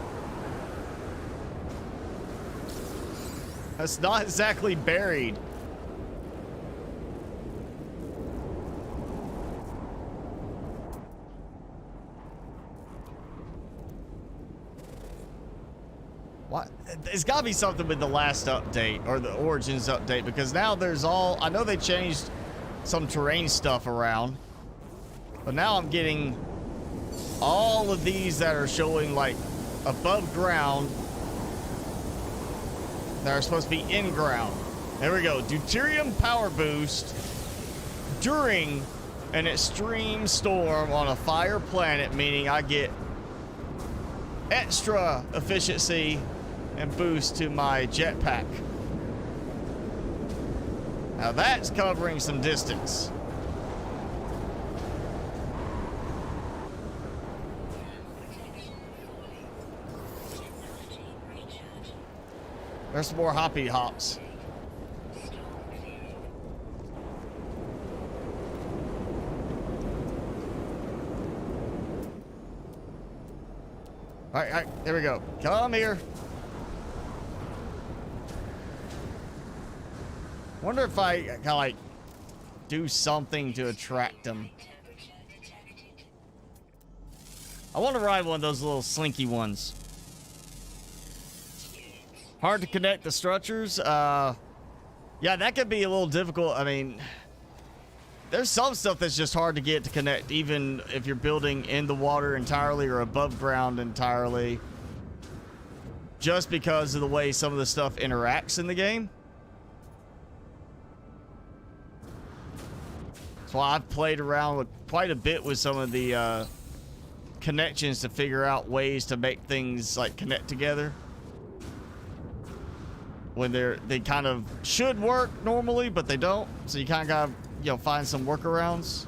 A: That's not exactly buried. What? There's got to be something with the last update or the Origins update, because now there's all, I know they changed some terrain stuff around, but now I'm getting all of these that are showing like above ground that are supposed to be in ground. There we go. Deuterium power boost during an extreme storm on a fire planet, meaning I get extra efficiency and boost to my jetpack. Now that's covering some distance. There's some more hoppy hops. All right, there we go. Come here. Wonder if I kind of like do something to attract them. I want to ride one of those little slinky ones. Hard to connect the structures. Yeah, that could be a little difficult. I mean, there's some stuff that's just hard to get to connect, even if you're building in the water entirely or above ground entirely, just because of the way some of the stuff interacts in the game. That's why I've played around with quite a bit with some of the connections to figure out ways to make things like connect together. When they kind of should work normally, but they don't. So you kind of gotta, you know, find some workarounds.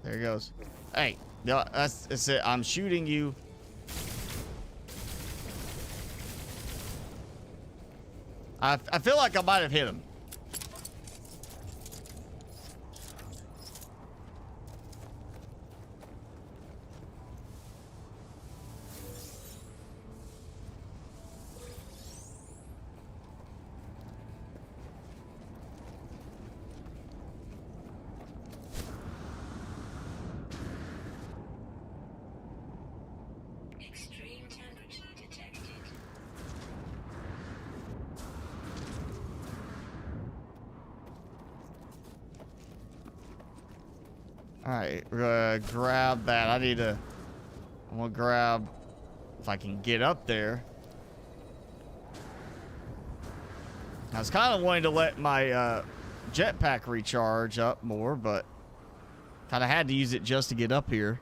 A: There he goes. Hey, no, that's it. I'm shooting you. I feel like I might have hit him. All right, we're gonna grab that. I'm gonna grab, if I can get up there. I was kind of wanting to let my jetpack recharge up more, but kind of had to use it just to get up here.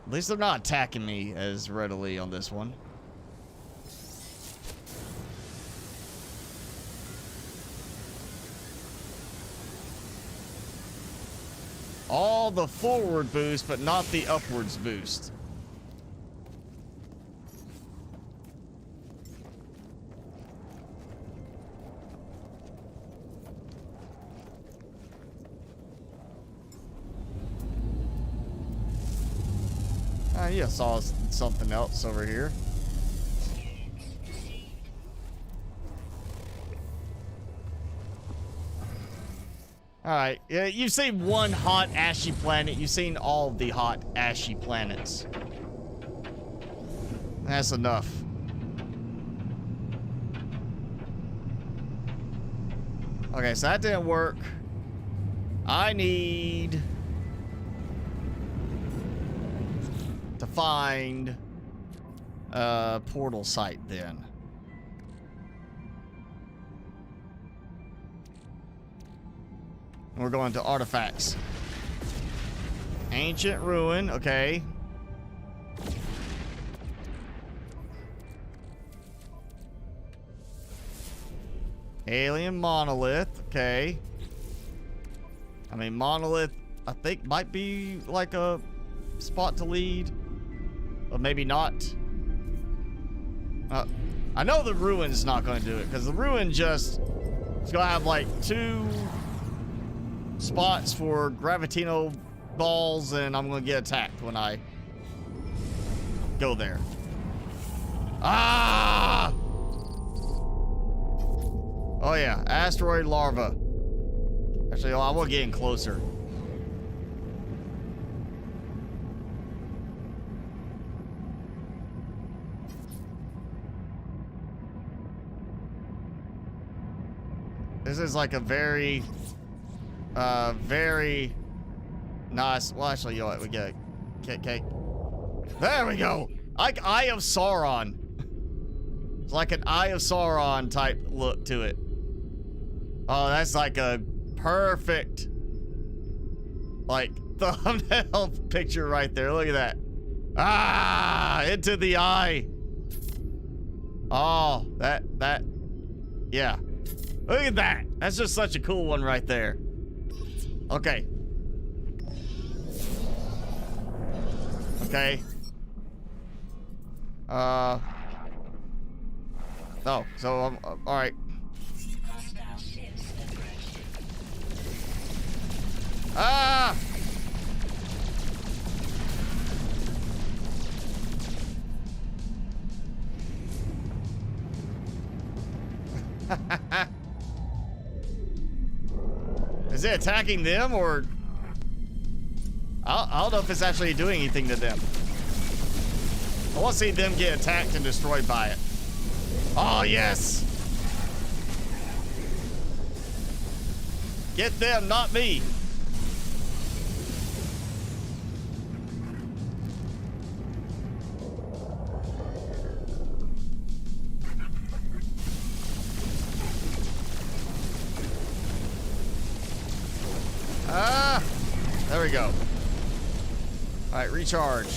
A: At least they're not attacking me as readily on this one. all the forward boost, but not the upwards boost. Yeah, saw something else over here. Alright, yeah, you've seen one hot, ashy planet. You've seen all the hot, ashy planets. That's enough. Okay, so that didn't work. I need to find a portal site then. We're going to artifacts. Ancient ruin, okay. Alien monolith, okay. I mean, monolith, I think might be like a spot to lead, but maybe not. I know the ruin's not going to do it, because the ruin just, it's going to have like 2 spots for gravitino balls, and I'm going to get attacked when I go there. Ah! Oh yeah, asteroid larva. Actually, I want to get in closer. This is like a very nice. Well, actually, you know what? We get cake. There we go. Like Eye of Sauron. It's like an Eye of Sauron type look to it. Oh, that's like a perfect, like, thumbnail picture right there. Look at that. Ah, into the eye. Oh, that, yeah. Look at that. That's just such a cool one right there. Okay. Okay. Oh, so all right. Ah! Is it attacking them, or I don't know if it's actually doing anything to them. I want to see them get attacked and destroyed by it. Oh, yes! Get them, not me. Ah! There we go. Alright, recharge.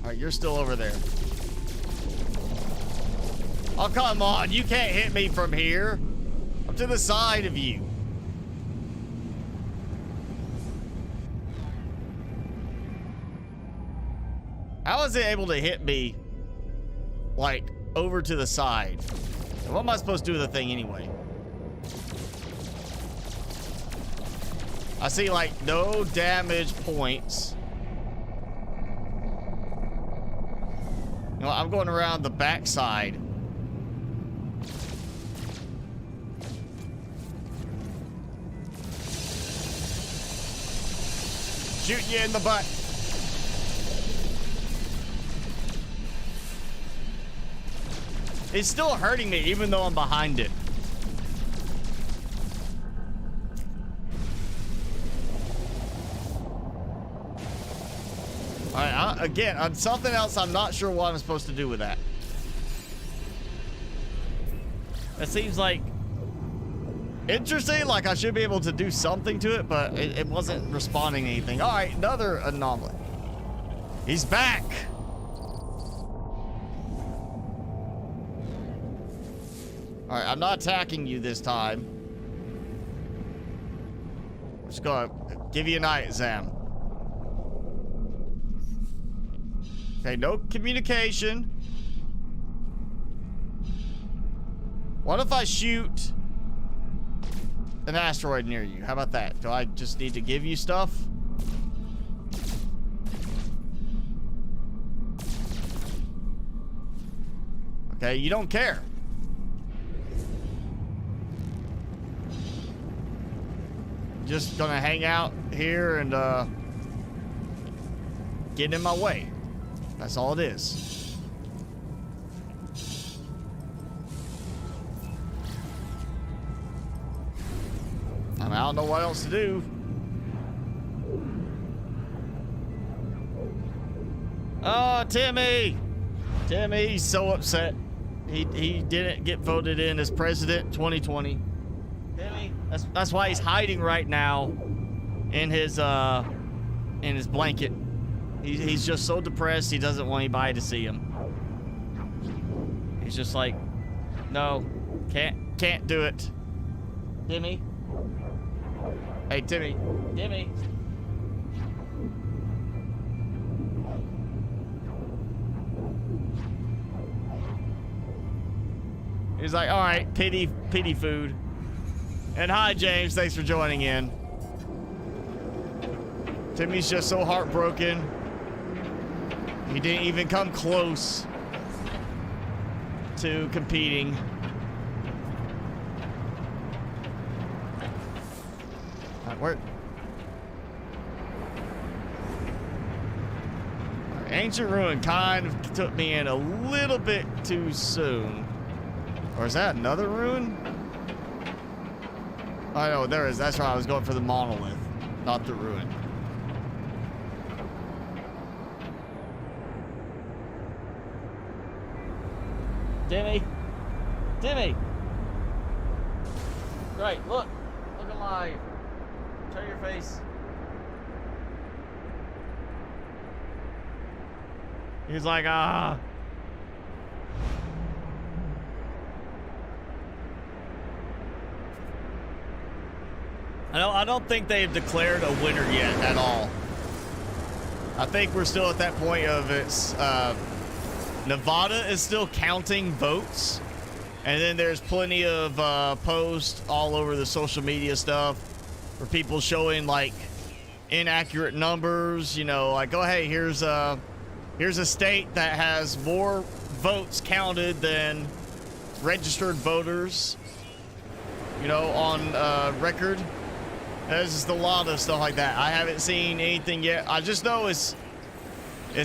A: Alright, you're still over there. Oh, come on. You can't hit me from here. I'm to the side of you. How is it able to hit me, like, over to the side? What am I supposed to do with the thing anyway? I see, like, no damage points. You know, I'm going around the backside. Shooting you in the butt. It's still hurting me even though I'm behind it. All right, again, on something else, I'm not sure what I'm supposed to do with that. That seems like interesting, like I should be able to do something to it, but it wasn't responding to anything. All right, another anomaly. He's back. All right, I'm not attacking you this time. Just gonna give you an eye exam. Okay, no communication. What if I shoot an asteroid near you? How about that? Do I just need to give you stuff? Okay, you don't care. Just gonna hang out here and get in my way. That's all it is. I don't know what else to do. Oh, Timmy! Timmy's so upset. He didn't get voted in as president 2020. Timmy, that's why he's hiding right now in his blanket. He's just so depressed he doesn't want anybody to see him. He's just like, no, can't do it. Timmy. Hey, Timmy. Timmy. He's like, all right, pity food. And hi, James. Thanks for joining in. Timmy's just so heartbroken. He didn't even come close to competing. Where? Ancient Ruin kind of took me in a little bit too soon. Or is that another ruin? I know, there is. That's right. I was going for the monolith, not the ruin. Timmy. Timmy. Right, look. Look alive. Turn your face. He's like, ah. I don't think they've declared a winner yet at all. I think we're still at that point of it's, Nevada is still counting votes. And then there's plenty of posts all over the social media stuff for people showing like inaccurate numbers, you know, like, oh, hey, here's a state that has more votes counted than registered voters, you know, on record. There's just a lot of stuff like that. I haven't seen anything yet. I just know it's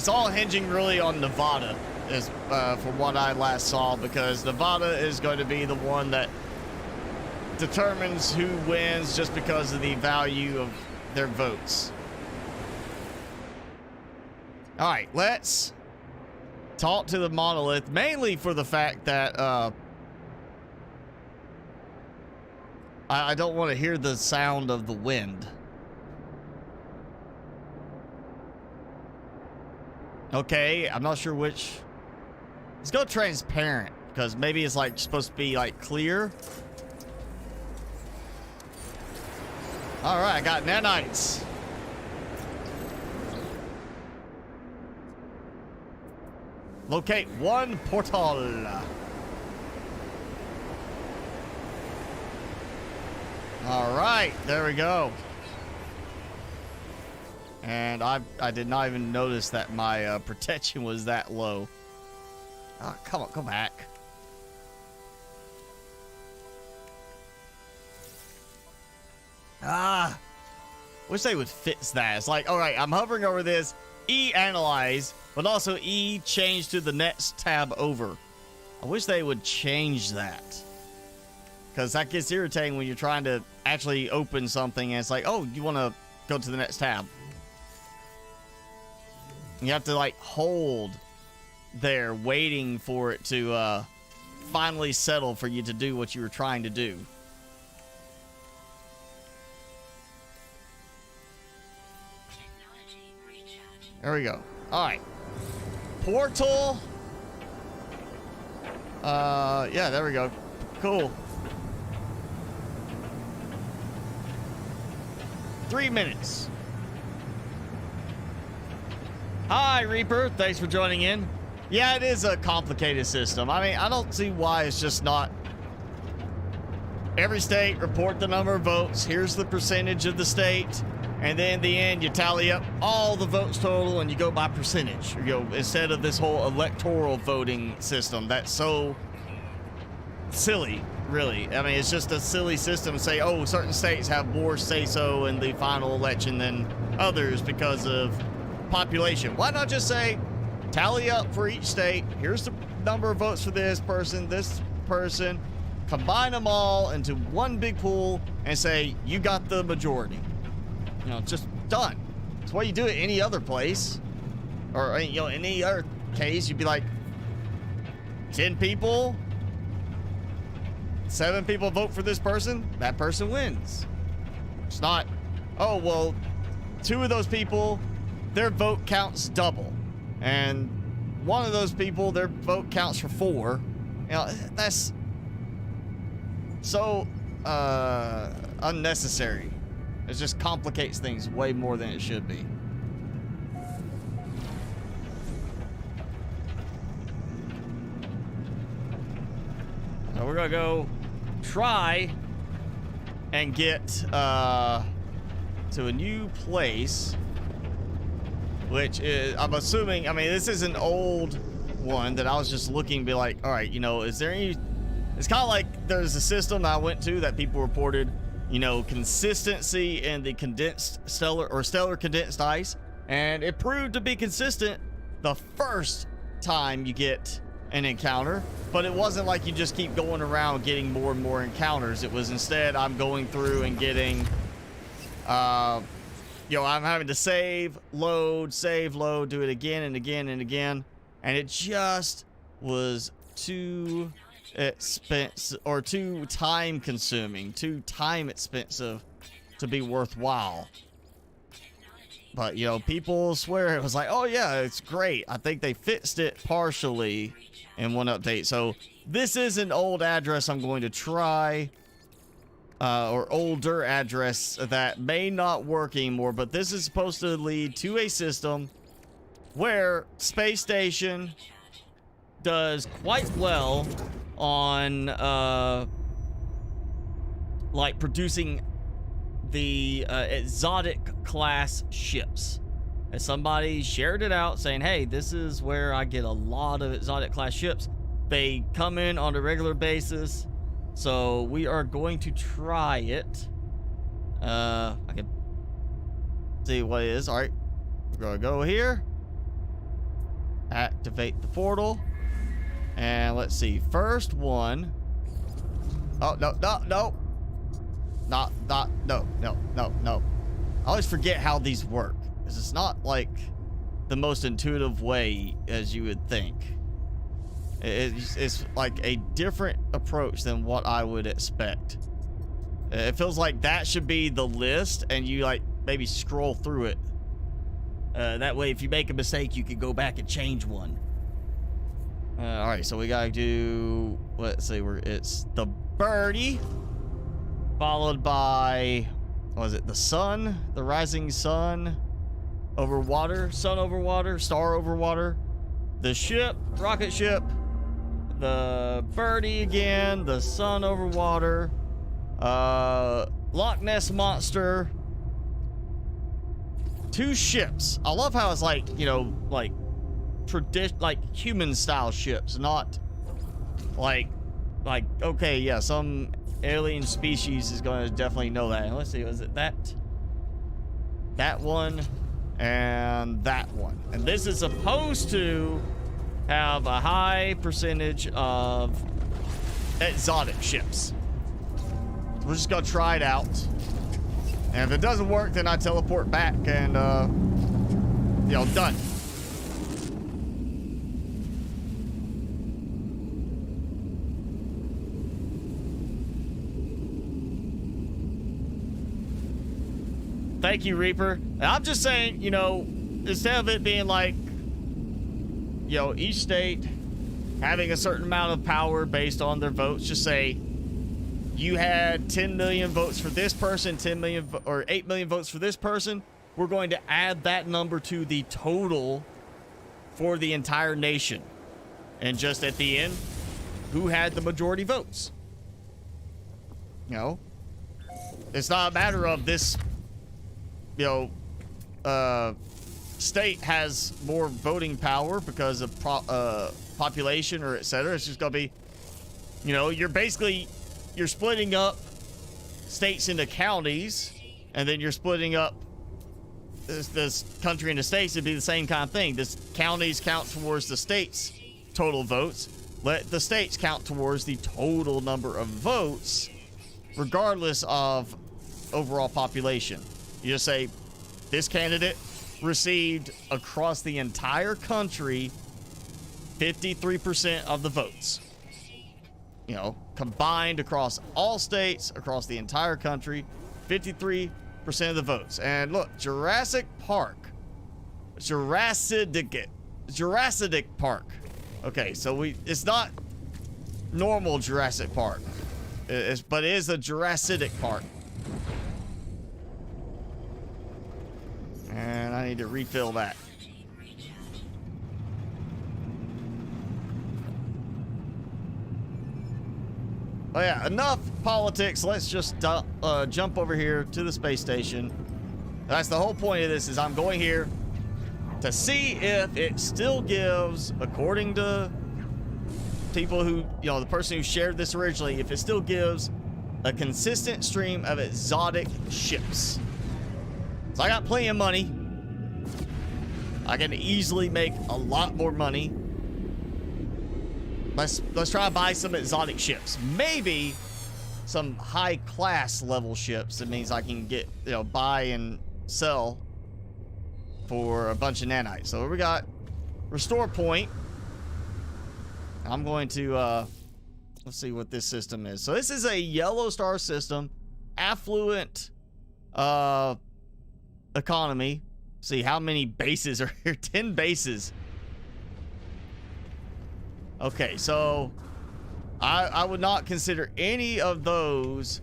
A: all hinging really on Nevada, is from what I last saw, because Nevada is going to be the one that determines who wins just because of the value of their votes. All right, let's talk to the monolith, mainly for the fact that I don't want to hear the sound of the wind. Okay, I'm not sure which. Let's go transparent, because maybe it's like supposed to be like clear. All right, I got nanites. Locate one portal. All right, there we go. And I did not even notice that my protection was that low. Oh, come on, go back. Ah, wish they would fix that. It's like, all right, I'm hovering over this, E analyze, but also E change to the next tab over. I wish they would change that, because that gets irritating when you're trying to actually open something and it's like, oh, you want to go to the next tab. You have to like hold there waiting for it to finally settle for you to do what you were trying to do. There we go. All right. Portal. Yeah, there we go. Cool. 3 minutes. Hi, Reaper. Thanks for joining in. Yeah, it is a complicated system. I mean, I don't see why it's just not every state report the number of votes. Here's the percentage of the state. And then in the end, you tally up all the votes total and you go by percentage. You know, instead of this whole electoral voting system that's so silly, really. I mean, it's just a silly system to say, oh, certain states have more say-so in the final election than others because of population. Why not just say, tally up for each state. Here's the number of votes for this person, combine them all into one big pool and say, you got the majority. You know, just done. It's why you do it any other place. Or, you know, in any other case, you'd be like, 10 people, 7 people vote for this person, that person wins. It's not, oh, well, 2 of those people, their vote counts double. And 1 of those people, their vote counts for 4. You know, that's so unnecessary. It just complicates things way more than it should be. So we're gonna go try and get to a new place, which is, I'm assuming, I mean, this is an old one that I was just looking, be like, all right, you know, is there any, it's kind of like there's a system that I went to that people reported, you know, consistency in the condensed stellar or stellar condensed ice, and it proved to be consistent the first time you get an encounter, but it wasn't like you just keep going around getting more and more encounters. It was instead I'm going through and getting, you know, I'm having to save, load, do it again and again and again, and it just was too expensive or too time consuming, too time expensive to be worthwhile. But, you know, people swear it was like, oh yeah, it's great. I think they fixed it partially in one update. So this is an old address I'm going to try, or older address that may not work anymore, but this is supposed to lead to a system where space station does quite well on like producing the exotic class ships. And somebody shared it out saying, hey, this is where I get a lot of exotic class ships. They come in on a regular basis, so we are going to try it. I can see what it is. All right, we're gonna go here, activate the portal, and let's see, first one. Oh, no. No. I always forget how these work, because it's not like the most intuitive way as you would think. It's like a different approach than what I would expect. It feels like that should be the list, and you like maybe scroll through it. That way, if you make a mistake, you can go back and change one. All right, so we gotta do, let's see, it's the birdie, followed by, what was it, the sun, the rising sun over water, sun over water, star over water, the ship, rocket ship, the birdie again, the sun over water, Loch Ness monster, 2 ships. I love how it's like, you know, like like human style ships, not like okay, yeah, some alien species is going to definitely know that. And let's see, was it that one and that one? And this is supposed to have a high percentage of exotic ships. We're just gonna try it out, and if it doesn't work, then I teleport back and you know, done. Thank you, Reaper. And I'm just saying, you know, instead of it being like, you know, each state having a certain amount of power based on their votes, just say, you had 10 million votes for this person, 10 million or 8 million votes for this person, we're going to add that number to the total for the entire nation. And just at the end, who had the majority votes? You know, it's not a matter of this, you know, state has more voting power because of population or etc. It's just gonna be, you know, you're splitting up states into counties, and then you're splitting up this country into states. It'd be the same kind of thing. This counties count towards the states' total votes. Let the states count towards the total number of votes, regardless of overall population. You just say, this candidate received across the entire country 53% of the votes. You know, combined across all states, across the entire country, 53% of the votes. And look, Jurassic Park. Jurassic Park. Okay, so it's not normal Jurassic Park. But it is a Jurassic Park. And I need to refill that. Oh yeah, enough politics. Let's just jump over here to the space station. That's the whole point of this, is I'm going here to see if it still gives, according to people who, you know, the person who shared this originally, if it still gives a consistent stream of exotic ships. So I got plenty of money. I can easily make a lot more money. Let's try to buy some exotic ships. Maybe some high class level ships. It means I can get, you know, buy and sell for a bunch of nanites. So we got restore point. I'm going to let's see what this system is. So this is a yellow star system, affluent economy. See how many bases are here. 10 bases. Okay, so I would not consider any of those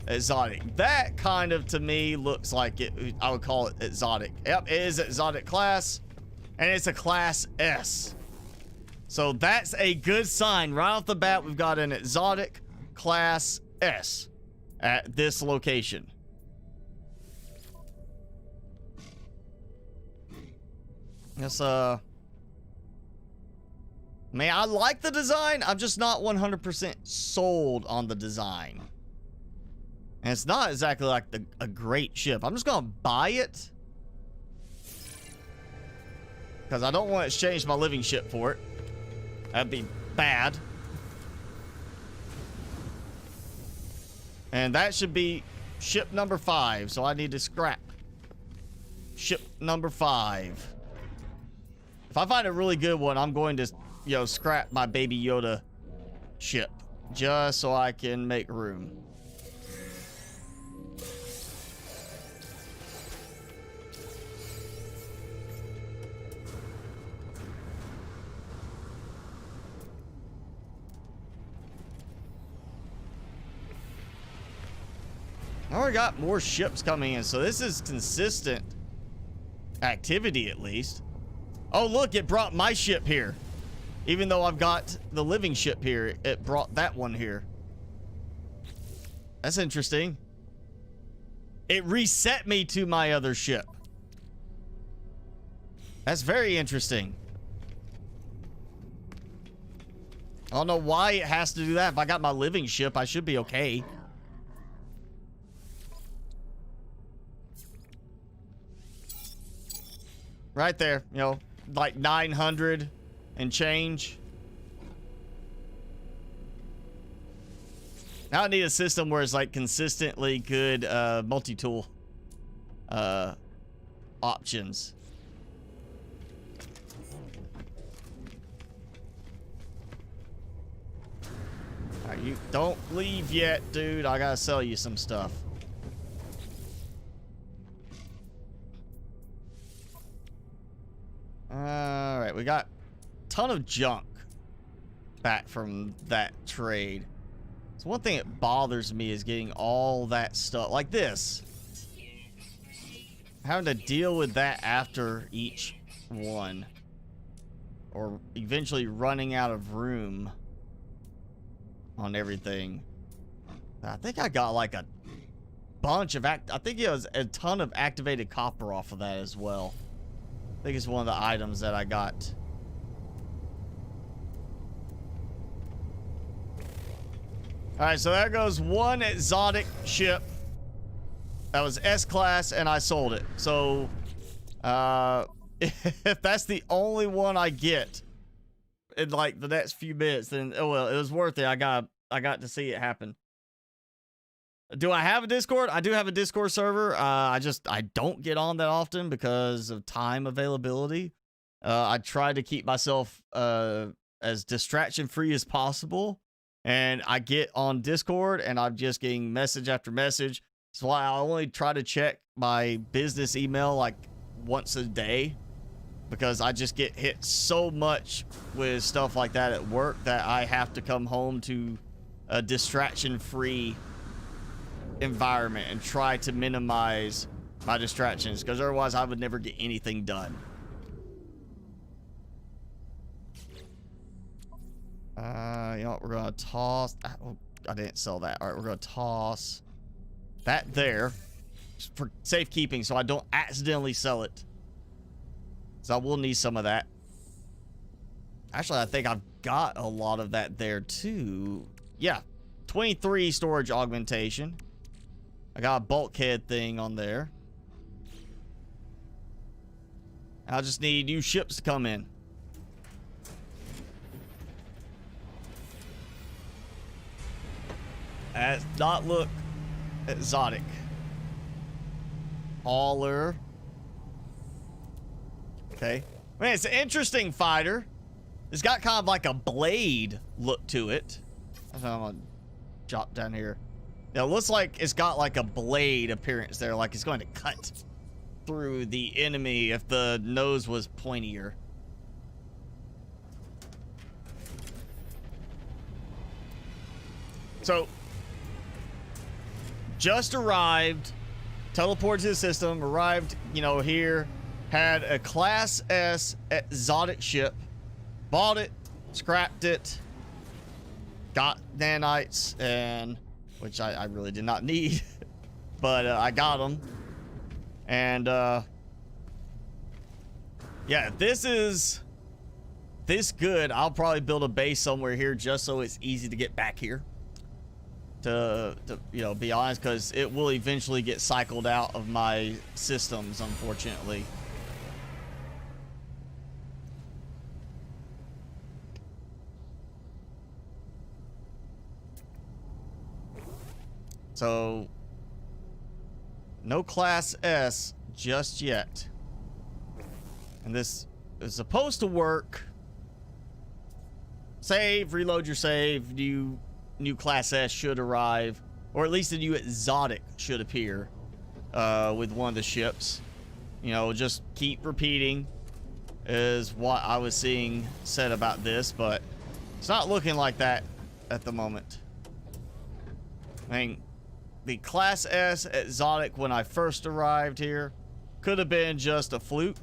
A: exotic. That kind of, to me, looks like it. I would call it exotic. Yep, it is exotic class, and it's a class S. So that's a good sign. Right off the bat, we've got an exotic class S at this location. Yes, man, I like the design. I'm just not 100% sold on the design. And it's not exactly like a great ship. I'm just gonna buy it, because I don't want to exchange my living ship for it. That'd be bad. And that should be ship number 5. So I need to scrap ship number 5. If I find a really good one, I'm going to, you know, scrap my Baby Yoda ship just so I can make room. I already got more ships coming in, so this is consistent activity at least. Oh, look, it brought my ship here. Even though I've got the living ship here, it brought that one here. That's interesting. It reset me to my other ship. That's very interesting. I don't know why it has to do that. If I got my living ship, I should be okay. Right there, you know, like 900 and change. Now I need a system where it's like consistently good multi-tool options. All right, you don't leave yet, dude. I gotta sell you some stuff. All right, we got a ton of junk back from that trade. So one thing that bothers me is getting all that stuff like this. Having to deal with that after each one. Or eventually running out of room on everything. I think I got like a bunch of I think it was a ton of activated copper off of that as well. I think it's one of the items that I got. Alright, so there goes one exotic ship. That was S-class and I sold it. So, if that's the only one I get in like the next few minutes, then oh well, it was worth it. I got to see it happen. Do I have a Discord? I do have a Discord server. I don't get on that often because of time availability. I try to keep myself as distraction free as possible. And I get on Discord and I'm just getting message after message. That's why I only try to check my business email like once a day, because I just get hit so much with stuff like that at work that I have to come home to a distraction-free environment and try to minimize my distractions, because otherwise I would never get anything done. You know what? We're gonna toss. Oh, I didn't sell that. All right, we're gonna toss that there for safekeeping, so I don't accidentally sell it. So I will need some of that. Actually, I think I've got a lot of that there too. Yeah, 23 storage augmentation. I got a bulkhead thing on there. I'll just need new ships to come in. That does not look exotic. Hauler. Okay. I mean, it's an interesting fighter. It's got kind of like a blade look to it. I'm gonna drop down here. It looks like it's got like a blade appearance there, like it's going to cut through the enemy if the nose was pointier. So, just arrived, teleported to the system, arrived, you know, here, had a Class S exotic ship, bought it, scrapped it, got nanites, and which I really did not need, but I got them. And yeah, if this is this good, I'll probably build a base somewhere here just so it's easy to get back here. To you know, be honest, because it will eventually get cycled out of my systems, unfortunately. So, no Class S just yet. And this is supposed to work. Save, reload your save, new Class S should arrive, or at least a new exotic should appear with one of the ships. You know, just keep repeating is what I was seeing said about this, but it's not looking like that at the moment. I mean, the Class S exotic when I first arrived here could have been just a fluke.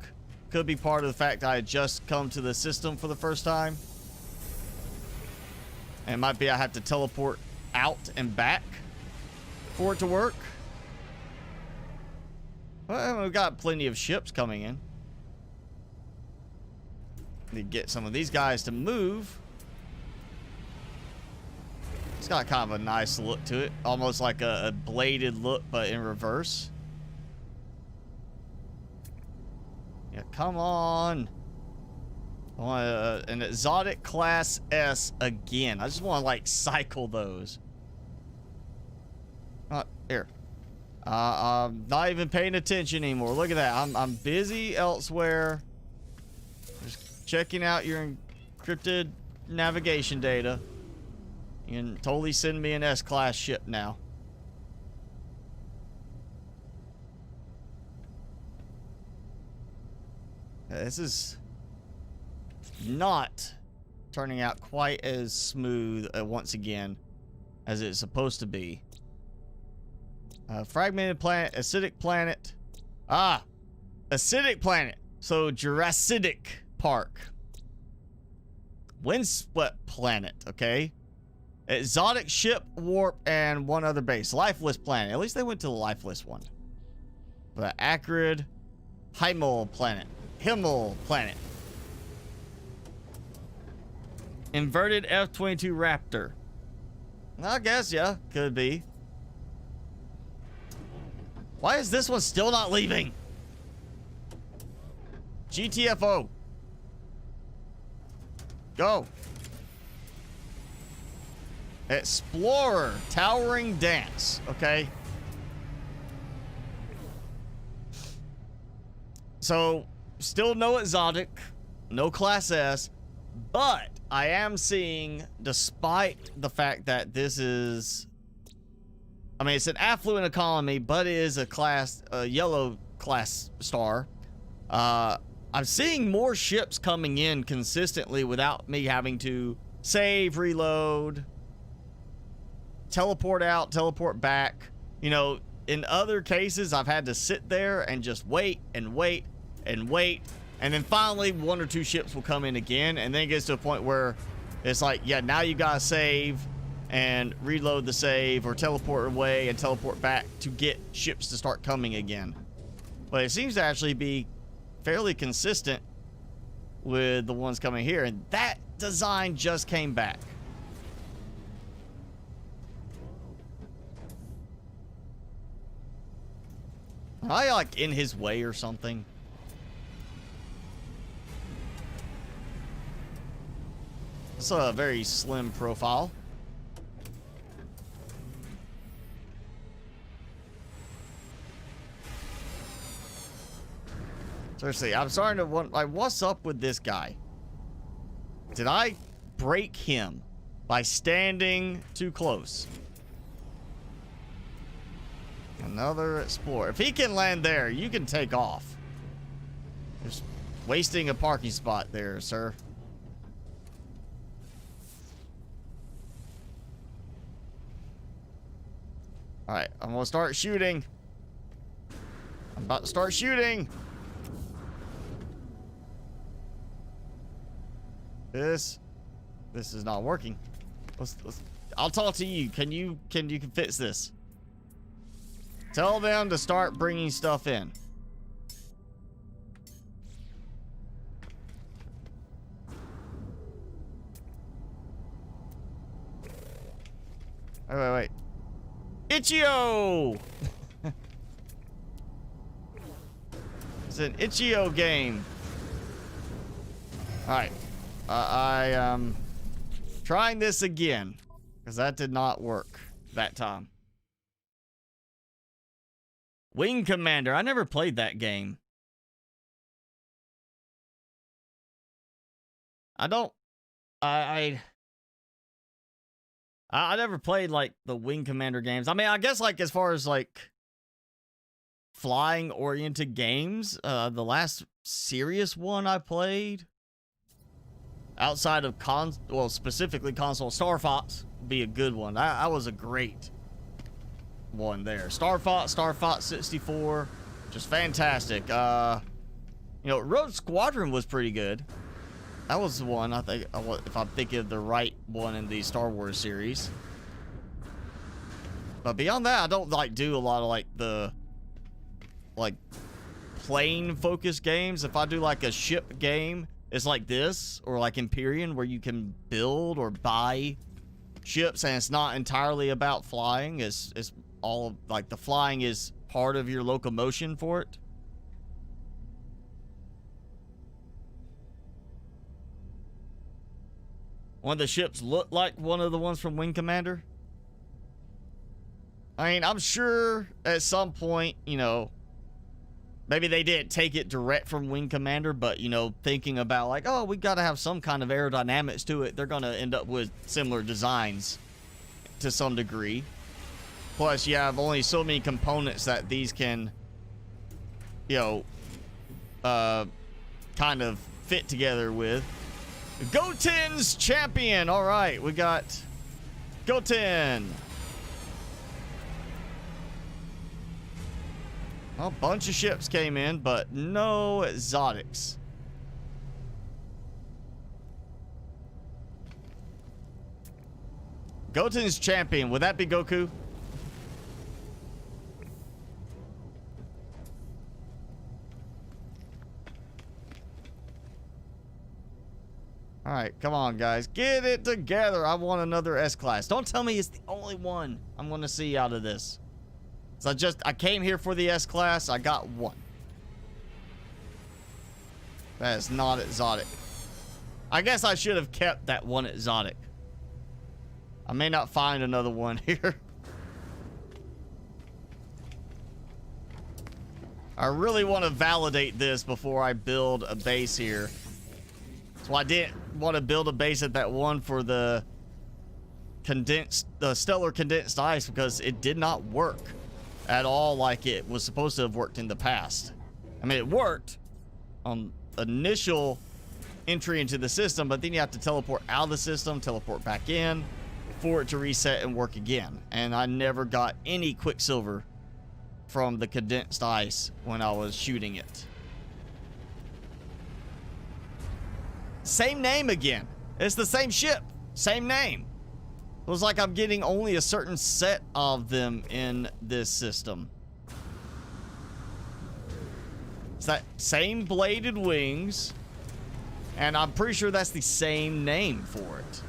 A: Could be part of the fact I had just come to the system for the first time. And it might be I have to teleport out and back for it to work. Well, we've got plenty of ships coming in. Need to get some of these guys to move. It's got kind of a nice look to it. Almost like a bladed look, but in reverse. Yeah, come on. I want an exotic Class S again. I just want to like cycle those. Here. I'm not even paying attention anymore. Look at that. I'm busy elsewhere. Just checking out your encrypted navigation data. You can totally send me an S-class ship now. This is not turning out quite as smooth once again. as it's supposed to be. Fragmented planet, acidic planet. Ah, acidic planet. So Jurassic Park. Windswept planet, okay. Exotic ship, warp, and one other base. Lifeless planet. At least they went to the lifeless one. The acrid Himmel planet. Inverted F-22 Raptor. I guess, yeah, could be. Why is this one still not leaving? GTFO. Go. Explorer. Towering Dance. Okay. So, still no exotic. No Class S. But I am seeing, despite the fact that this is... I mean, it's an affluent economy, but it is a yellow class star. I'm seeing more ships coming in consistently without me having to save, reload, teleport out, teleport back. You know, in other cases, I've had to sit there and just wait and wait and wait. And then finally, one or two ships will come in again. And then it gets to a point where it's like, yeah, now you gotta save and reload the save or teleport away and teleport back to get ships to start coming again. But it seems to actually be fairly consistent with the ones coming here, and that design just came back. Am I like in his way or something? It's a very slim profile. Seriously, I'm starting to wonder, like, what's up with this guy? Did I break him by standing too close? Another explorer. If he can land there, you can take off. Just wasting a parking spot there, sir. Alright, I'm gonna start shooting. I'm about to start shooting. This is not working. I'll talk to you. Can you fix this? Tell them to start bringing stuff in. Wait. Itch.io! It's an Itch.io game. Alright. I am trying this again, because that did not work that time. Wing Commander. I never played that game. I never played like the Wing Commander games. I mean, I guess like as far as like flying oriented games, the last serious one I played outside of specifically console, Star Fox would be a good one. That was a great one there. Star Fox 64, just fantastic. You know, Rogue Squadron was pretty good. That was the one, I think, if I'm thinking of the right one in the Star Wars series. But beyond that, I don't like do a lot of like the plane focused games. If I do like a ship game, it's like this, or like Empyrean, where you can build or buy ships, and it's not entirely about flying. It's all of, like, the flying is part of your locomotion for it. One of the ships looked like one of the ones from Wing Commander. I mean, I'm sure at some point, you know, maybe they didn't take it direct from Wing Commander, but, you know, thinking about like, oh, we got to have some kind of aerodynamics to it, they're going to end up with similar designs to some degree. Plus, you have only so many components that these can, you know, kind of fit together with. Goten's champion. All right, we got Goten. A bunch of ships came in, but no exotics. Goten's champion. Would that be Goku? All right, come on, guys. Get it together. I want another S-Class. Don't tell me it's the only one I'm going to see out of this. So I came here for the S-Class. I got one. That is not exotic. I guess I should have kept that one exotic. I may not find another one here. I really want to validate this before I build a base here. So I didn't want to build a base at that one for the stellar condensed ice because it did not work at all like it was supposed to have worked in the past. I mean, it worked on initial entry into the system, but then you have to teleport out of the system, teleport back in for it to reset and work again. And I never got any Quicksilver from the condensed ice when I was shooting it. Same name again. It's the same ship. Same name. It was like I'm getting only a certain set of them in this system. It's that same bladed wings. And I'm pretty sure that's the same name for it.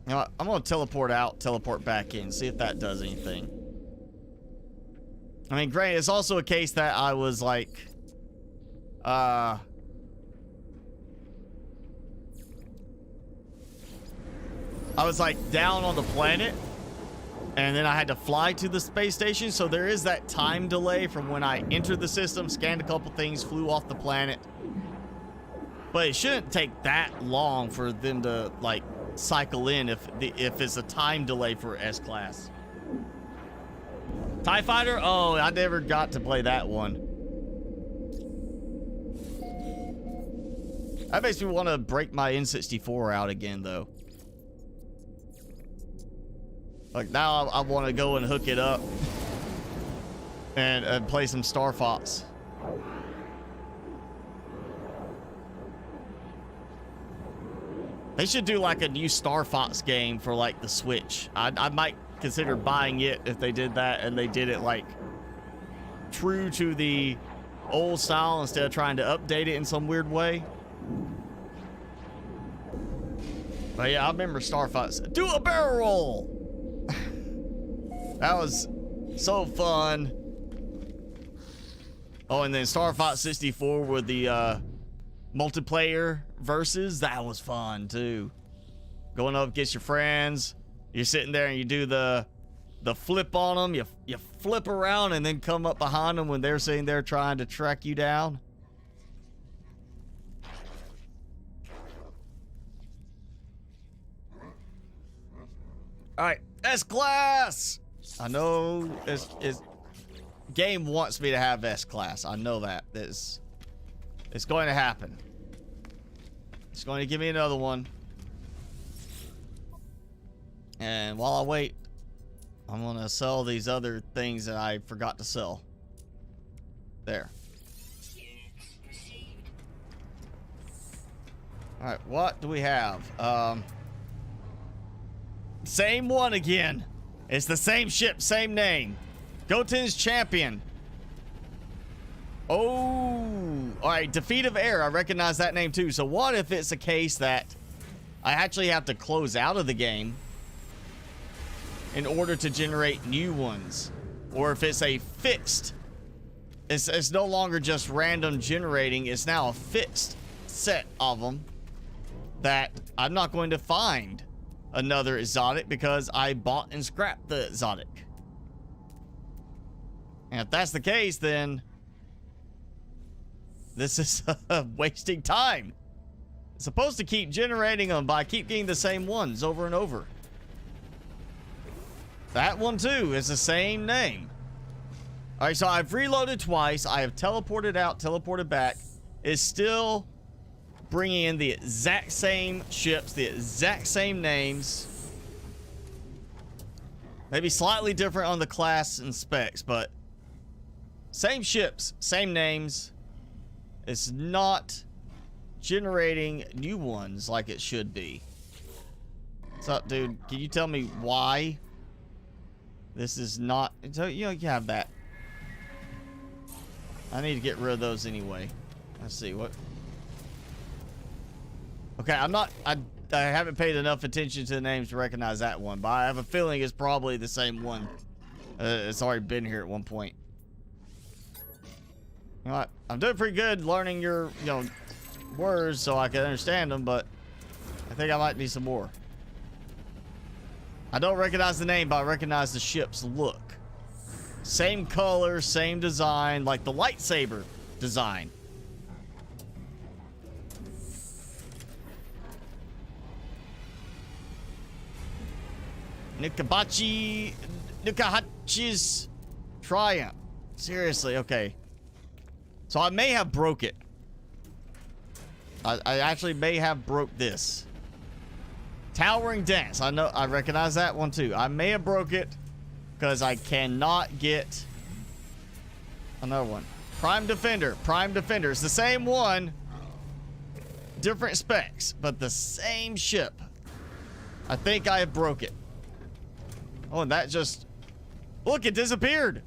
A: You know what? I'm going to teleport out, teleport back in, see if that does anything. I mean, granted, it's also a case that I was like... I was like down on the planet and then I had to fly to the space station, so there is that time delay from when I entered the system, scanned a couple things, flew off the planet. But it shouldn't take that long for them to like cycle in if it's a time delay for S-Class. TIE Fighter? Oh, I never got to play that one. That makes me want to break my N64 out again, though. Like, now I want to go and hook it up and play some Star Fox. They should do, like, a new Star Fox game for, like, the Switch. I might consider buying it if they did that and they did it, like, true to the old style instead of trying to update it in some weird way. But yeah, I remember Star Fox. Do a barrel roll! That was so fun. Oh, and then Star Fox 64 with the multiplayer versus. That was fun too. Going up against your friends. You're sitting there and you do the flip on them. You flip around and then come up behind them when they're sitting there trying to track you down. All right, S-Class. I know it's game wants me to have S-Class. I know that. It's going to happen. It's going to give me another one. And while I wait, I'm going to sell these other things that I forgot to sell. There. All right, what do we have? Same one again. It's the same ship, same name. Goten's champion. Oh, all right. Defeat of Air. I recognize that name too. So what if it's a case that I actually have to close out of the game in order to generate new ones? Or if it's a fixed, it's no longer just random generating. It's now a fixed set of them that I'm not going to find another exotic because I bought and scrapped the exotic. And if that's the case, then this is wasting time. It's supposed to keep generating them, but I keep getting the same ones over and over. That one too is the same name. All right, so I've reloaded twice. I have teleported out, teleported back. It's still bringing in the exact same ships, the exact same names. Maybe slightly different on the class and specs, but same ships, same names. It's not generating new ones like it should be. What's up, dude? Can you tell me why this is not? So, you know, you have that. I need to get rid of those anyway. Let's see what. Okay, I haven't paid enough attention to the names to recognize that one, but I have a feeling it's probably the same one. It's already been here at one point. You know what? I'm doing pretty good learning your, you know, words so I can understand them, but I think I might need some more. I don't recognize the name, but I recognize the ship's look. Same color, same design, like the lightsaber design. Nukahachi's Triumph. Seriously, okay. So I may have broke it. I actually may have broke this. Towering Dance. I know, I recognize that one too. I may have broke it because I cannot get another one. Prime Defender. Prime Defender. It's the same one. Different specs, but the same ship. I think I broke it. Oh, and that just... Look, it disappeared.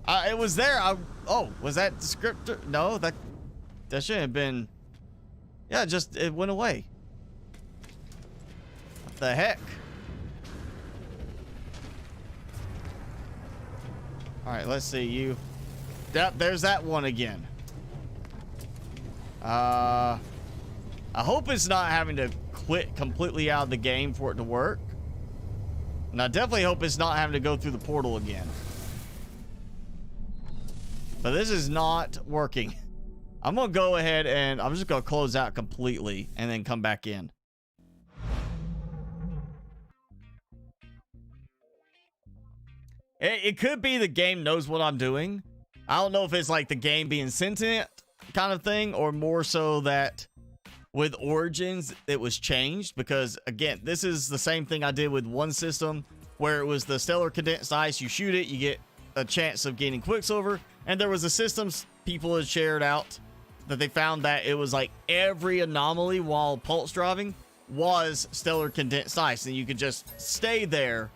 A: It was there. Oh, was that descriptor? No, that shouldn't have been... Yeah, just, it went away. What the heck? Alright, let's see. You... Yep, there's that one again. I hope it's not having to quit completely out of the game for it to work. And I definitely hope it's not having to go through the portal again. But this is not working. I'm going to go ahead and I'm just going to close out completely and then come back in. It could be the game knows what I'm doing. I don't know if it's like the game being sentient kind of thing, or more so that with Origins it was changed, because again, this is the same thing I did with one system where it was the stellar condensed ice. You shoot it, you get a chance of gaining Quicksilver, and there was a system people had shared out that they found that it was like every anomaly while pulse driving was stellar condensed ice, and you could just stay there,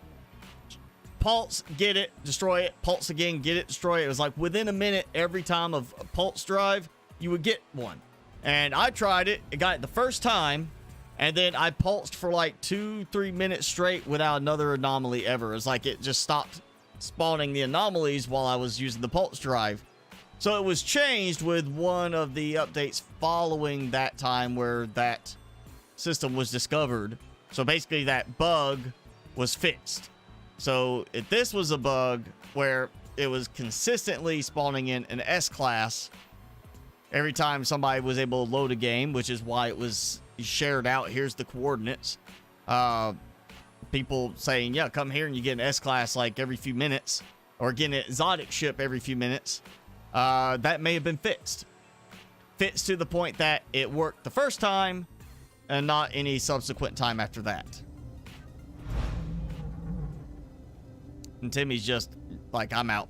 A: pulse, get it, destroy it, pulse again, get it, destroy it. It was like within a minute every time of a pulse drive you would get one. And I tried it, got it the first time, and then I pulsed for like 2-3 minutes straight without another anomaly ever. It's like it just stopped spawning the anomalies while I was using the pulse drive. So it was changed with one of the updates following that time where that system was discovered. So basically that bug was fixed. So if this was a bug where it was consistently spawning in an S-class every time somebody was able to load a game, which is why it was shared out. Here's the coordinates. People saying, yeah, come here and you get an S-class like every few minutes, or get an exotic ship every few minutes. That may have been fixed. Fixed to the point that it worked the first time and not any subsequent time after that. And Timmy's just like, I'm out.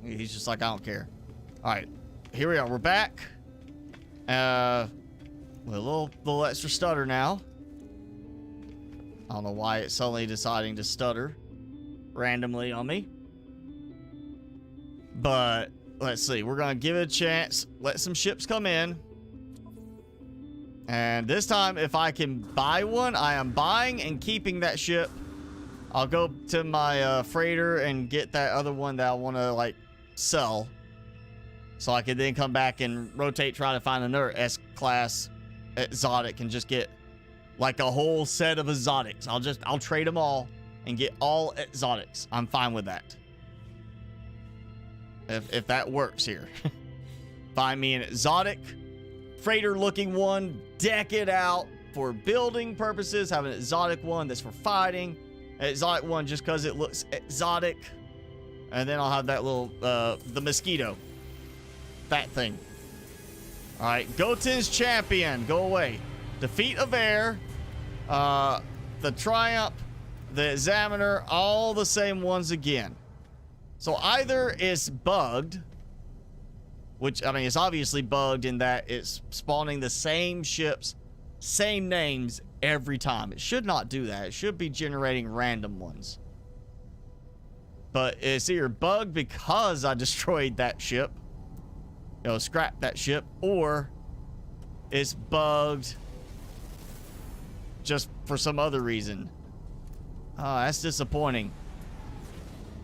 A: He's just like, I don't care. All right, here we are. We're back. With a little extra stutter now. I don't know why it's suddenly deciding to stutter randomly on me. But let's see. We're going to give it a chance. Let some ships come in. And this time, if I can buy one, I am buying and keeping that ship. I'll go to my freighter and get that other one that I want to like sell. So I can then come back and rotate, try to find another S-class exotic and just get like a whole set of exotics. I'll trade them all and get all exotics. I'm fine with that. If that works here. Find me an exotic freighter looking one, deck it out for building purposes, have an exotic one that's for fighting, an exotic one just because it looks exotic, and then I'll have that little the mosquito, that thing. All right, Goten's champion, go away. Defeat of Air, the Triumph, the Examiner, all the same ones again. So either it's bugged, which, I mean, it's obviously bugged in that it's spawning the same ships, same names every time. It should not do that. It should be generating random ones. But it's either bugged because I destroyed that ship, you know, scrapped that ship, or it's bugged just for some other reason. That's disappointing.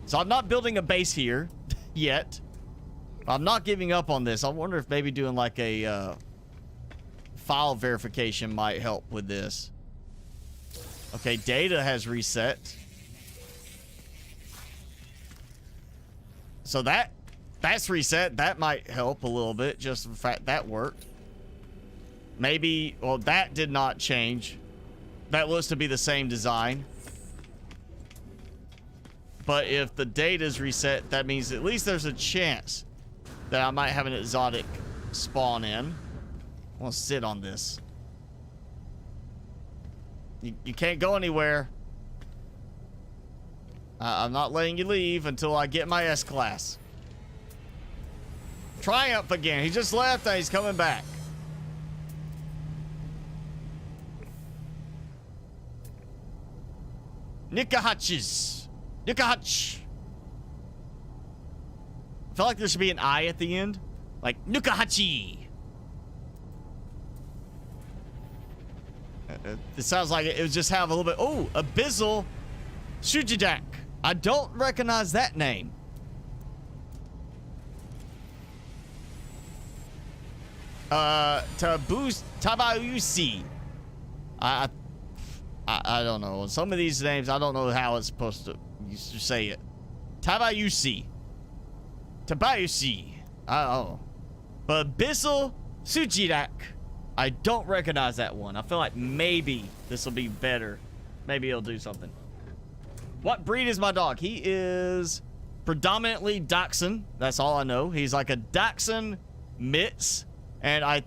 A: So I'm not building a base here yet. I'm not giving up on this. I wonder if maybe doing like a file verification might help with this. Okay, data has reset. So that's reset. That might help a little bit, just the fact that worked. Maybe, well, that did not change. That looks to be the same design. But if the data's reset, that means at least there's a chance that I might have an exotic spawn in. I want to sit on this. You can't go anywhere. I'm not letting you leave until I get my S-Class. Triumph again. He just left and he's coming back. Nikahachis. Nikahach. I feel like there should be an I at the end. Like, Nukahachi. It sounds like it would just have a little bit. Oh, Abyssal Shujidak. I don't recognize that name. Tabayusi. I don't know. Some of these names, I don't know how it's supposed to say it. Tabayusi. Tabayusi. I don't know. But Abyssal Sujidak. I don't recognize that one. I feel like maybe this will be better. Maybe it'll do something. What breed is my dog? He is predominantly Dachshund. That's all I know. He's like a Dachshund mix. And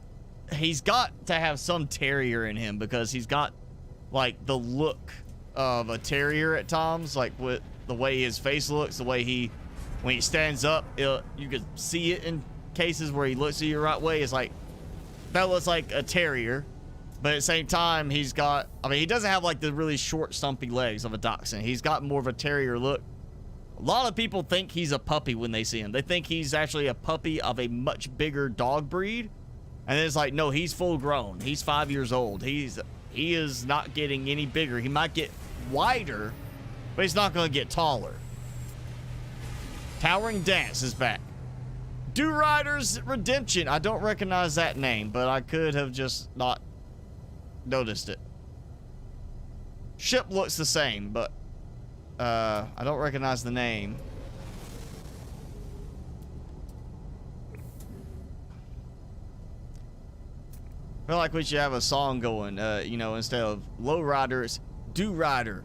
A: he's got to have some terrier in him because he's got like the look of a terrier at times. Like with the way his face looks, the way when he stands up, you could see it in cases where he looks at you the right way. It's like, that looks like a terrier, but at the same time, he's got, I mean, he doesn't have like the really short, stumpy legs of a dachshund. He's got more of a terrier look. A lot of people think he's a puppy when they see him. They think he's actually a puppy of a much bigger dog breed. And then it's like, no, he's full grown. He's 5 years old. He is not getting any bigger. He might get wider, but he's not going to get taller. Towering Dance is back. Do Riders Redemption. I don't recognize that name, but I could have just not noticed it. Ship looks the same, but I don't recognize the name. I feel like we should have a song going, you know, instead of Low Rider, it's Do Rider.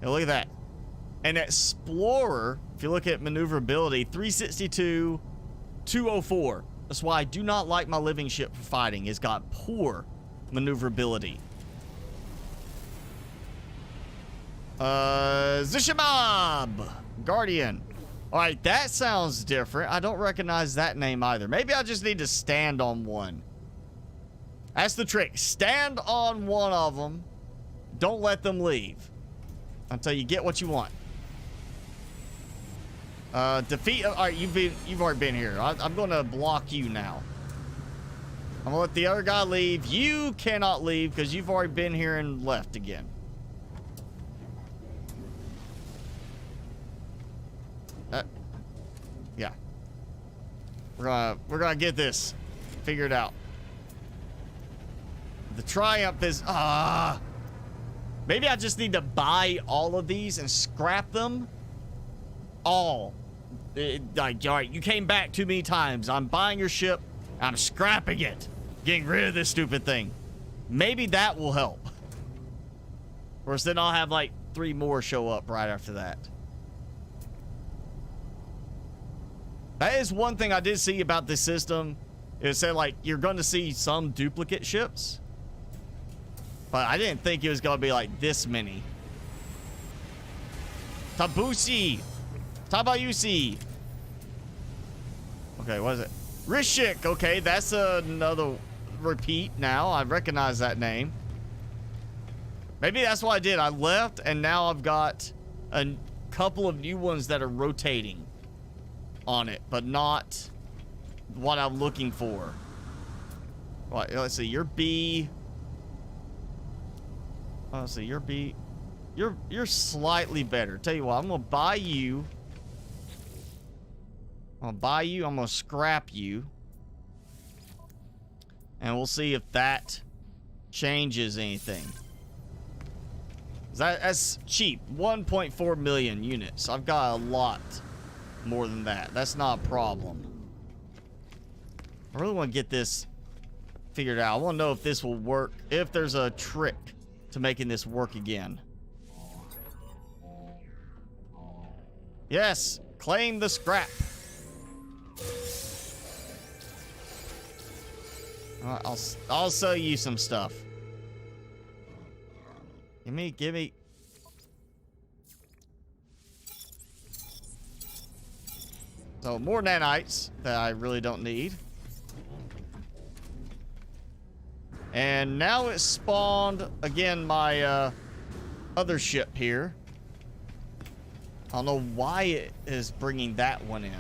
A: Now look at that. An Explorer, if you look at maneuverability, 362, 204. That's why I do not like my living ship for fighting. It's got poor maneuverability. Zishamab Guardian. Alright, that sounds different. I don't recognize that name either. Maybe I just need to stand on one. That's the trick. Stand on one of them. Don't let them leave until you get what you want. Defeat. Alright, you've already been here. I'm going to block you now. I'm going to let the other guy leave. You cannot leave because you've already been here and left again. Yeah. We're gonna get this figured out. The Triumph is maybe I just need to buy all of these and scrap them all. Like, all right, you came back too many times. I'm buying your ship. I'm scrapping it. Getting rid of this stupid thing. Maybe that will help. Or then I'll have like 3 more show up right after that. That is one thing I did see about this system. It said, like, you're going to see some duplicate ships. But I didn't think it was going to be, like, this many. Tabusi! Tabayusi! Okay, what is it? Rishik! Okay, that's another repeat now. I recognize that name. Maybe that's what I did. I left, and now I've got a couple of new ones that are rotating on it, but not what I'm looking for. Right, let's see. You're B. Oh, let's see. You're B. You're slightly better. Tell you what, I'm gonna buy you. I'm gonna buy you. I'm gonna scrap you, and we'll see if that changes anything. That's cheap. 1.4 million units. I've got a lot more than that. That's not a problem. I really want to get this figured out. I want to know if this will work, if there's a trick to making this work again. Yes, claim the scrap. I'll sell you some stuff. Give me. So more nanites that I really don't need. And now it spawned again my other ship here. I don't know why it is bringing that one in.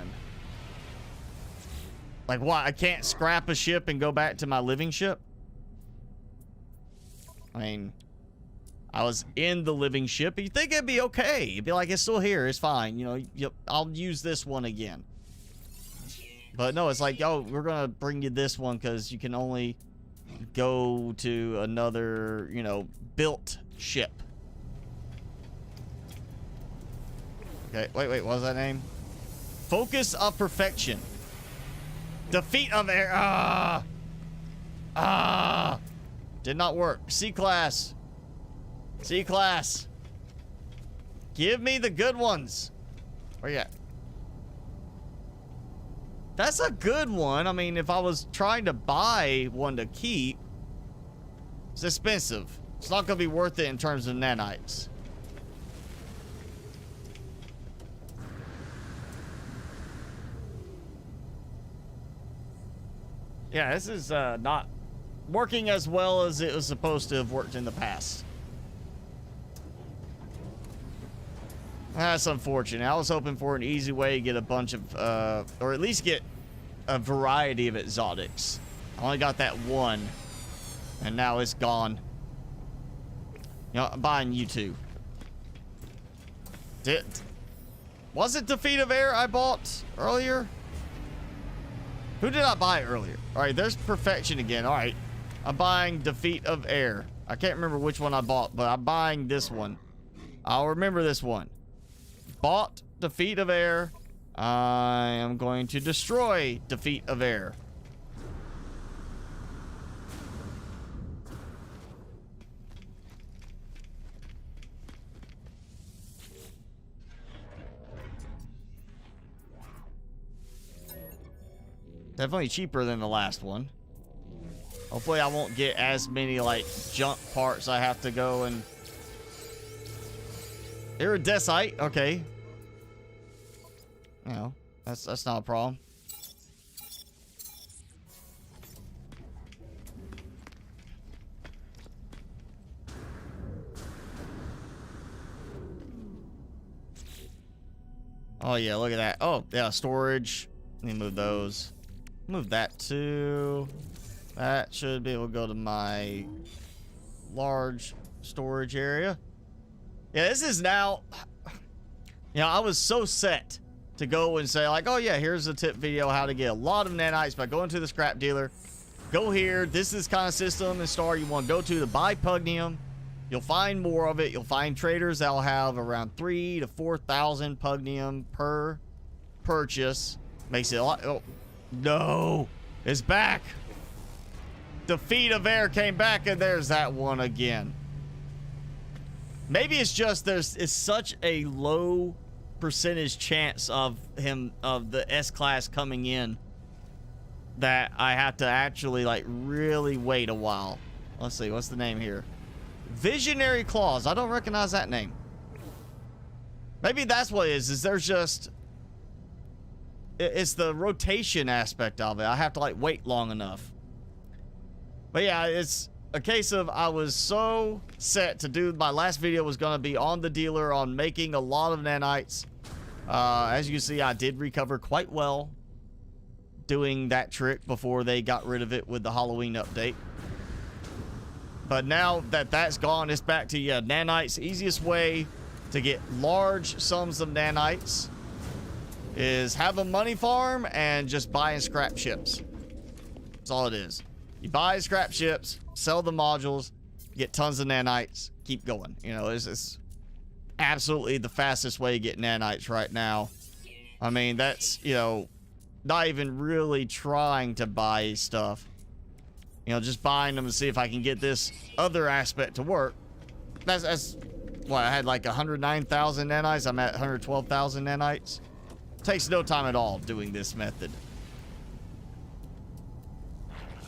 A: Like what? I can't scrap a ship and go back to my living ship? I mean, I was in the living ship. You'd think it'd be okay. It'd be like, it's still here. It's fine. You know, I'll use this one again. But no, it's like, oh, we're going to bring you this one because you can only go to another, you know, built ship. Okay, wait, what was that name? Focus of Perfection. Defeat of Air. Did not work. C-Class. C-Class. Give me the good ones. Where you at? That's a good one. I mean, if I was trying to buy one to keep, it's expensive. It's not going to be worth it in terms of nanites. Yeah, this is not working as well as it was supposed to have worked in the past. That's unfortunate. I was hoping for an easy way to get a bunch of, or at least get a variety of exotics. I only got that one, and now it's gone. You know, I'm buying you two. Was it Defeat of Air I bought earlier? Who did I buy earlier? All right, there's Perfection again. All right, I'm buying Defeat of Air. I can't remember which one I bought, but I'm buying this one. I'll remember this one. Bought Defeat of Air. I am going to destroy Defeat of Air. Definitely cheaper than the last one. Hopefully I won't get as many like junk parts I have to go and... Iridescite, okay. You know, that's not a problem. Oh yeah, look at that. Oh yeah, storage. Let me move those. Move that too. That should be able to go to my large storage area. Yeah, this is now... You know, I was so set to go and say like, oh yeah, here's a tip video how to get a lot of nanites by going to the scrap dealer. Go here. This is kind of system and star you want to go to buy pugnium. You'll find more of it. You'll find traders that'll have around 3,000 to 4,000 pugnium per purchase. Makes it a lot... Oh, no. It's back. Defeat of Air came back, and there's that one again. Maybe it's just it's such a low percentage chance of the S-Class coming in that I have to actually like really wait a while. Let's see, what's the name here? Visionary Claws. I don't recognize that name. Maybe that's what it is there's just... It's the rotation aspect of it. I have to like wait long enough. But yeah, it's a case of I was so set to do... My last video was going to be on the dealer on making a lot of nanites. As you can see, I did recover quite well doing that trick before they got rid of it with the Halloween update. But now that that's gone, it's back to, yeah, nanites. Easiest way to get large sums of nanites is have a money farm and just buying scrap ships. That's all it is. You buy scrap ships, sell the modules, get tons of nanites, keep going. You know, it's absolutely the fastest way to get nanites right now. I mean, that's, you know, not even really trying to buy stuff. You know, just buying them to see if I can get this other aspect to work. That's what, I had like 109,000 nanites. I'm at 112,000 nanites. Takes no time at all doing this method.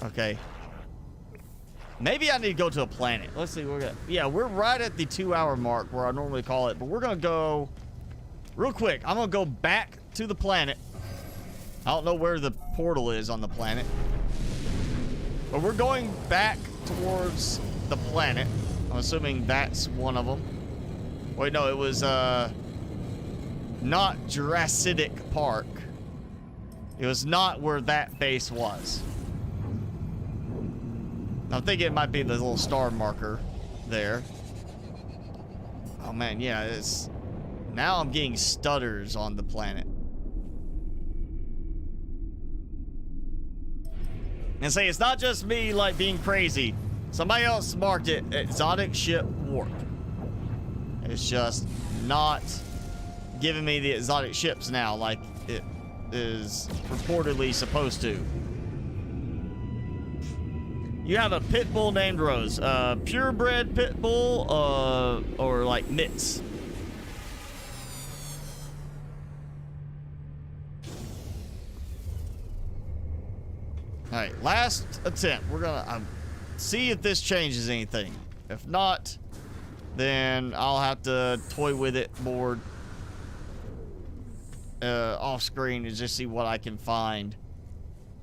A: Okay. Maybe I need to go to a planet. Let's see. We're right at the 2-hour mark where I normally call it, but we're gonna go real quick. I'm gonna go back to the planet. I don't know where the portal is on the planet, but we're going back towards the planet. I'm assuming that's one of them. Wait, no, it was not Jurassic Park. It was not where that base was. I'm thinking it might be the little star marker there. Oh man, yeah, it's... Now I'm getting stutters on the planet. And say, it's not just me, like, being crazy. Somebody else marked it exotic ship warp. It's just not giving me the exotic ships now like it is reportedly supposed to. You have a pit bull named Rose. Purebred pit bull, or like mitts. All right, last attempt. We're gonna see if this changes anything. If not, then I'll have to toy with it more off screen and just see what I can find.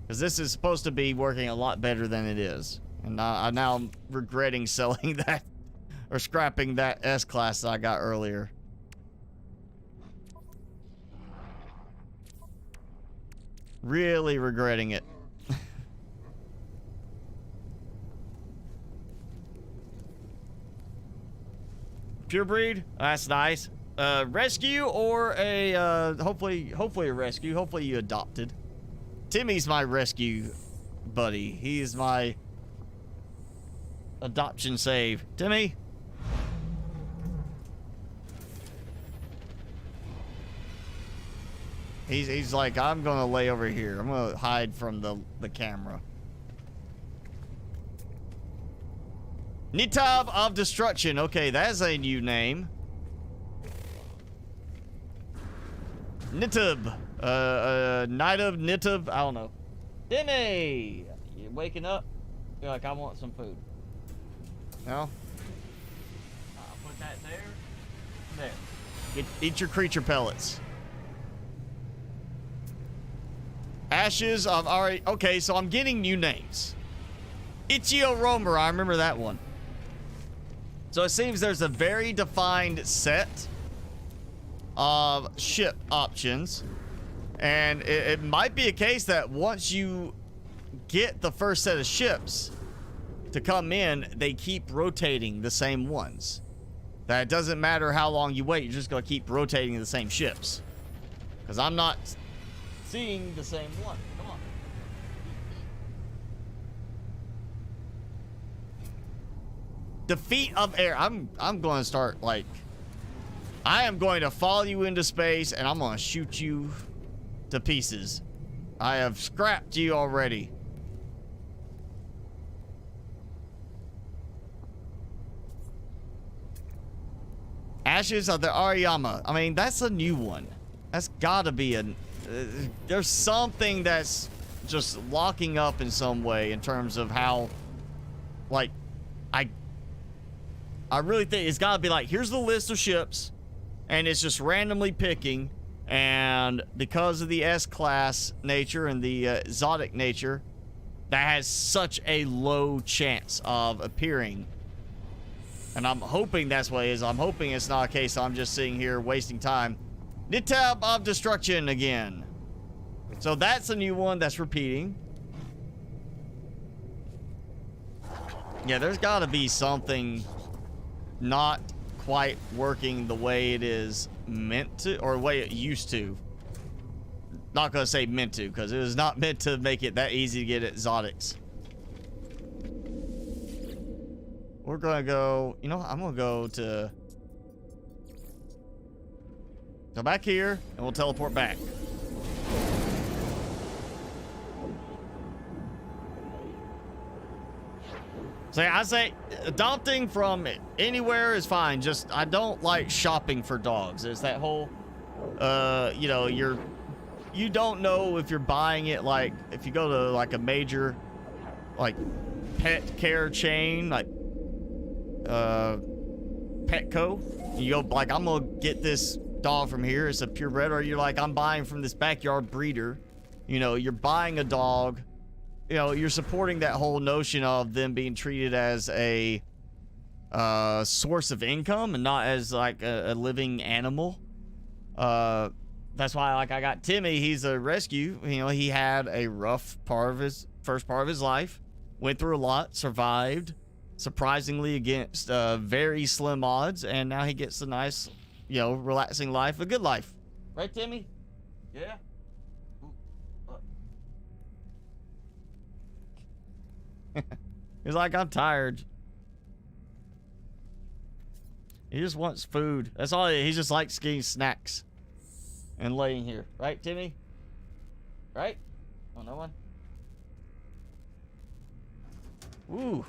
A: Because this is supposed to be working a lot better than it is. And now I'm regretting selling that or scrapping that S-Class that I got earlier. Really regretting it. Pure breed? That's nice. Rescue or a, hopefully a rescue. Hopefully you adopted. Timmy's my rescue buddy. He's my adoption save. Timmy? He's like, I'm gonna lay over here. I'm gonna hide from the camera. Nitab of Destruction. Okay, that's a new name. Nitub. Night of Nitub. I don't know. Timmy! You waking up? You're like, I want some food. No? I'll put that there. There. Eat your creature pellets. Ashes of... Alright, okay, so I'm getting new names. Ichio Romer, I remember that one. So it seems there's a very defined set of ship options. And it might be a case that once you get the first set of ships to come in, they keep rotating the same ones. That it doesn't matter how long you wait, you're just going to keep rotating the same ships. Because I'm not seeing the same one. Come on. Defeat of air. I'm going to start, like... I am going to follow you into space, and I'm going to shoot you to pieces. I have scrapped you already. Ashes of the Ariyama. I mean, that's a new one. That's gotta be there's something that's just locking up in some way in terms of how, like, I really think it's gotta be like, here's the list of ships, and it's just randomly picking, and because of the S-class nature and the exotic nature, that has such a low chance of appearing. And I'm hoping that's what it is. I'm hoping it's not a case I'm just sitting here wasting time. Nitab of Destruction again. So that's a new one that's repeating. Yeah, there's got to be something not quite working the way it is meant to, or the way it used to. Not going to say meant to, because it was not meant to make it that easy to get exotics. We're going to go, you know, I'm going to go back here, and we'll teleport back. So I say adopting from anywhere is fine. Just, I don't like shopping for dogs. There's that whole, you know, you don't know if you're buying it, like, if you go to, like, a major, like, pet care chain, like, Petco, you go, like, I'm gonna get this dog from here, it's a purebred, or you're like, I'm buying from this backyard breeder. You know, you're buying a dog, you know, you're supporting that whole notion of them being treated as a source of income and not as, like, a living animal. That's why, like, I got Timmy. He's a rescue. You know, he had a rough first part of his life, went through a lot, survived, surprisingly against very slim odds, and now he gets a nice, you know, relaxing life, a good life. Right, Timmy? Yeah? He's like, I'm tired. He just wants food. That's all he just likes, getting snacks and laying here. Right, Timmy? Right? Oh, no one? Ooh,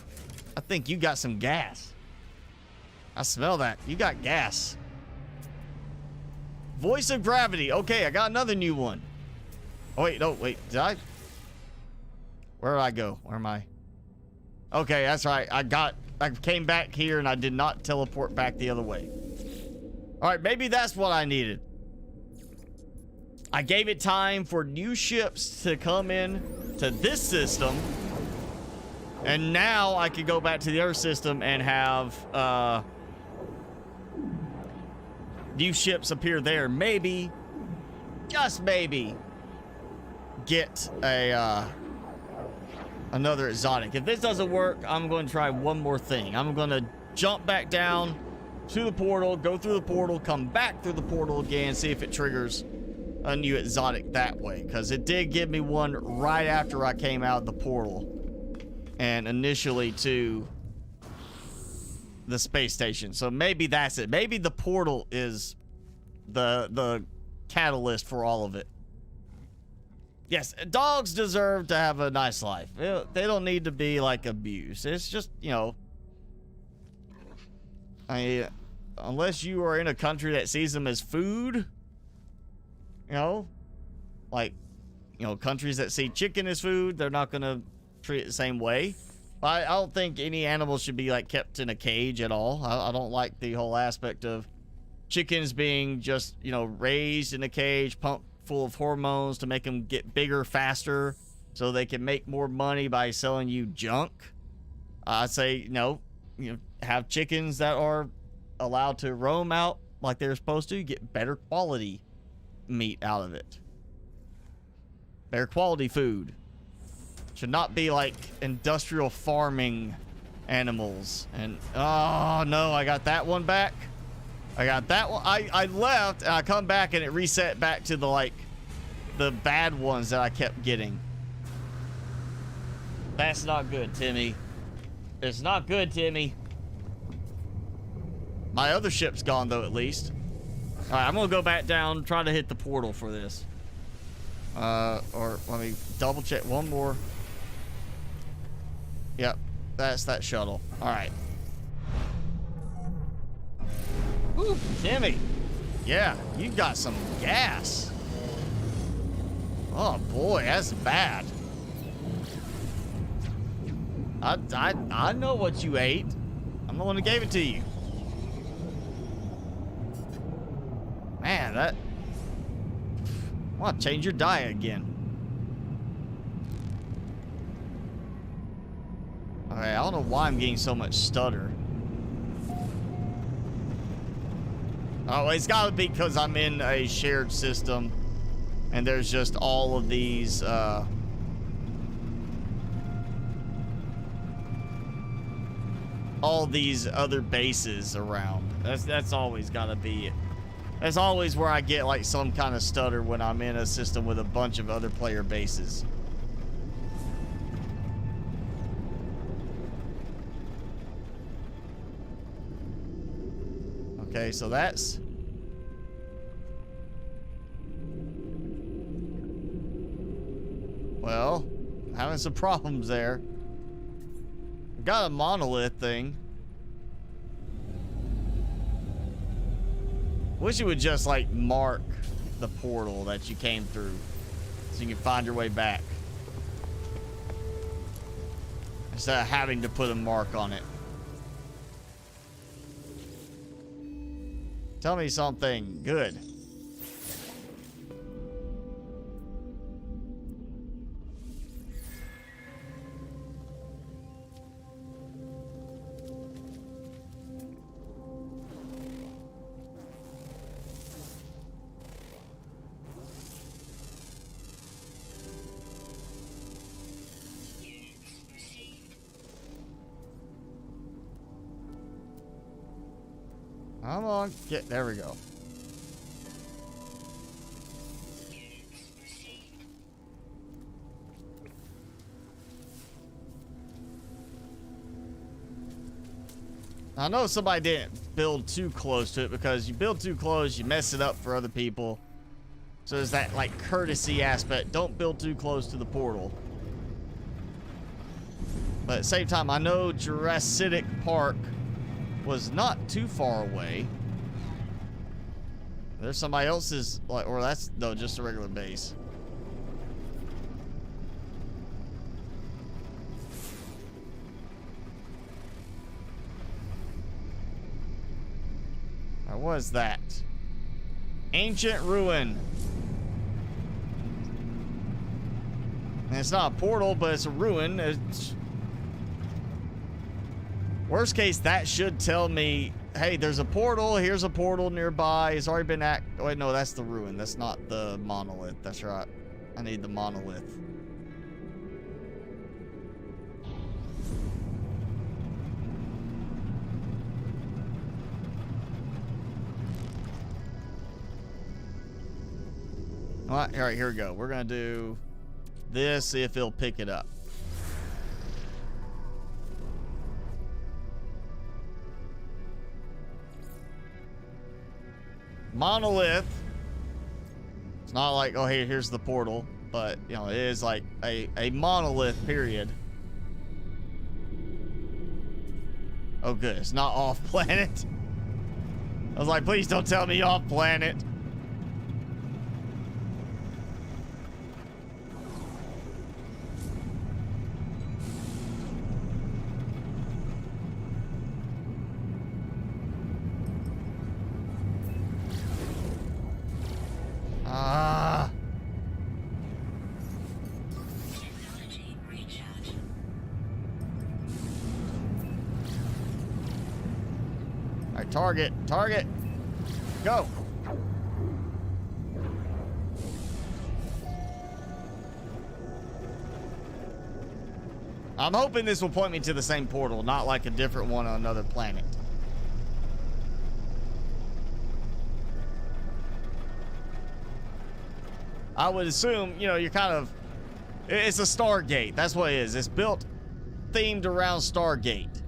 A: I think you got some gas. I smell that. You got gas. Voice of Gravity. Okay, I got another new one. Oh, wait, no, wait. Did I? Where did I go? Where am I? Okay, that's right. I came back here and I did not teleport back the other way. All right, maybe that's what I needed. I gave it time for new ships to come in to this system. And now I could go back to the other system and have new ships appear there. Maybe, just maybe, get a another exotic. If this doesn't work, I'm going to try one more thing. I'm going to jump back down to the portal, go through the portal, come back through the portal again, see if it triggers a new exotic that way. Because it did give me one right after I came out of the portal. And initially to the space station. So maybe that's it. Maybe the portal is the catalyst for all of it. Yes, dogs deserve to have a nice life. They don't need to be, like, abused. It's just, you know, unless you are in a country that sees them as food, you know, like, you know, countries that see chicken as food, they're not gonna treat it the same way. I don't think any animal should be, like, kept in a cage at all. I don't like the whole aspect of chickens being just, you know, raised in a cage, pumped full of hormones to make them get bigger faster so they can make more money by selling you junk. I say, no, you know, have chickens that are allowed to roam out like they're supposed to, get better quality meat out of it. Better quality food. Should not be like industrial farming animals. And oh no, I got that one back. I got that one. I left and I come back and it reset back to the, like, the bad ones that I kept getting. That's not good, Timmy. It's not good, Timmy. My other ship's gone though, at least. All right, I'm gonna go back down, try to hit the portal for this. Or let me double check one more. Yep, that's that shuttle. All right. Ooh, Timmy. Yeah, you got some gas. Oh boy, that's bad. I know what you ate. I'm the one who gave it to you. Man, that... I want to change your diet again. Okay, I don't know why I'm getting so much stutter. Oh, it's gotta be because I'm in a shared system and there's just all of these, all these other bases around. That's always gotta be it. That's always where I get like some kind of stutter when I'm in a system with a bunch of other player bases. Okay, so that's... Well, having some problems there. Got a monolith thing. Wish it would just like mark the portal that you came through so you can find your way back. Instead of having to put a mark on it. Tell me something good. Come on, get, there we go. I know somebody didn't build too close to it because you build too close, you mess it up for other people. So there's that like courtesy aspect. Don't build too close to the portal. But at the same time, I know Jurassic Park was not too far away. There's somebody else's, like, or that's, no, just a regular base. Or what is that? Ancient ruin. And it's not a portal, but it's a ruin. It's... Worst case, that should tell me, hey, there's a portal. Here's a portal nearby. It's already been oh, wait, no, that's the ruin. That's not the monolith. That's right. I need the monolith. All right, here we go. We're going to do this, see if it'll pick it up. Monolith. It's not like, oh, hey, here's the portal, but you know, it is like a monolith, period. Oh, good. It's not off planet. I was like, please don't tell me off planet.
B: Technology recharge.
A: All right, target, go. I'm hoping this will point me to the same portal, not like a different one on another planet. I would assume, you know, you're kind of... It's a Stargate. That's what it is. It's built themed around Stargate.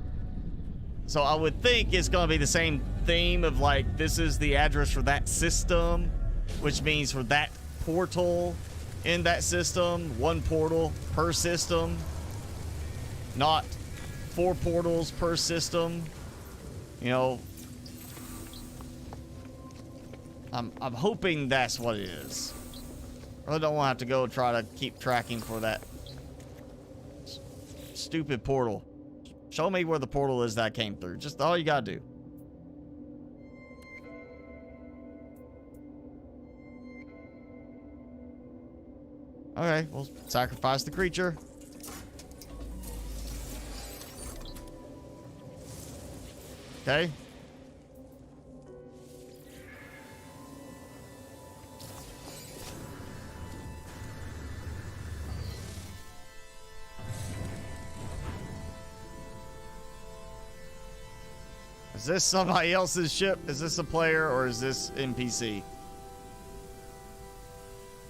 A: So I would think it's going to be the same theme of, like, this is the address for that system, which means for that portal in that system, one portal per system, not 4 portals per system. You know, I'm hoping that's what it is. I really don't want to have to go try to keep tracking for that stupid portal. Show me where the portal is that came through. Just all you gotta do. Okay, we'll sacrifice the creature. Okay. Is this somebody else's ship? Is this a player or is this NPC? I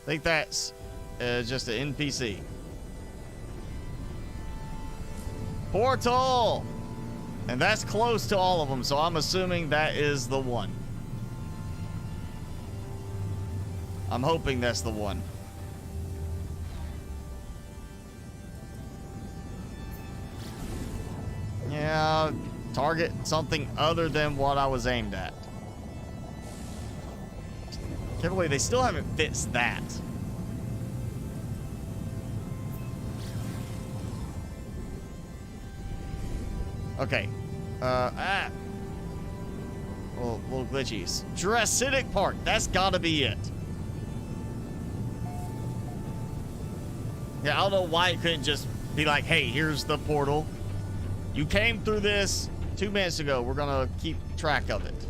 A: think that's just an NPC. Portal! And that's close to all of them, so I'm assuming that is the one. I'm hoping that's the one. Yeah, target something other than what I was aimed at. Can't believe they still haven't fixed that. Okay. Little glitchies. Jurassic Park. That's gotta be it. Yeah, I don't know why it couldn't just be like, hey, here's the portal. You came through this 2 minutes ago. We're gonna keep track of it.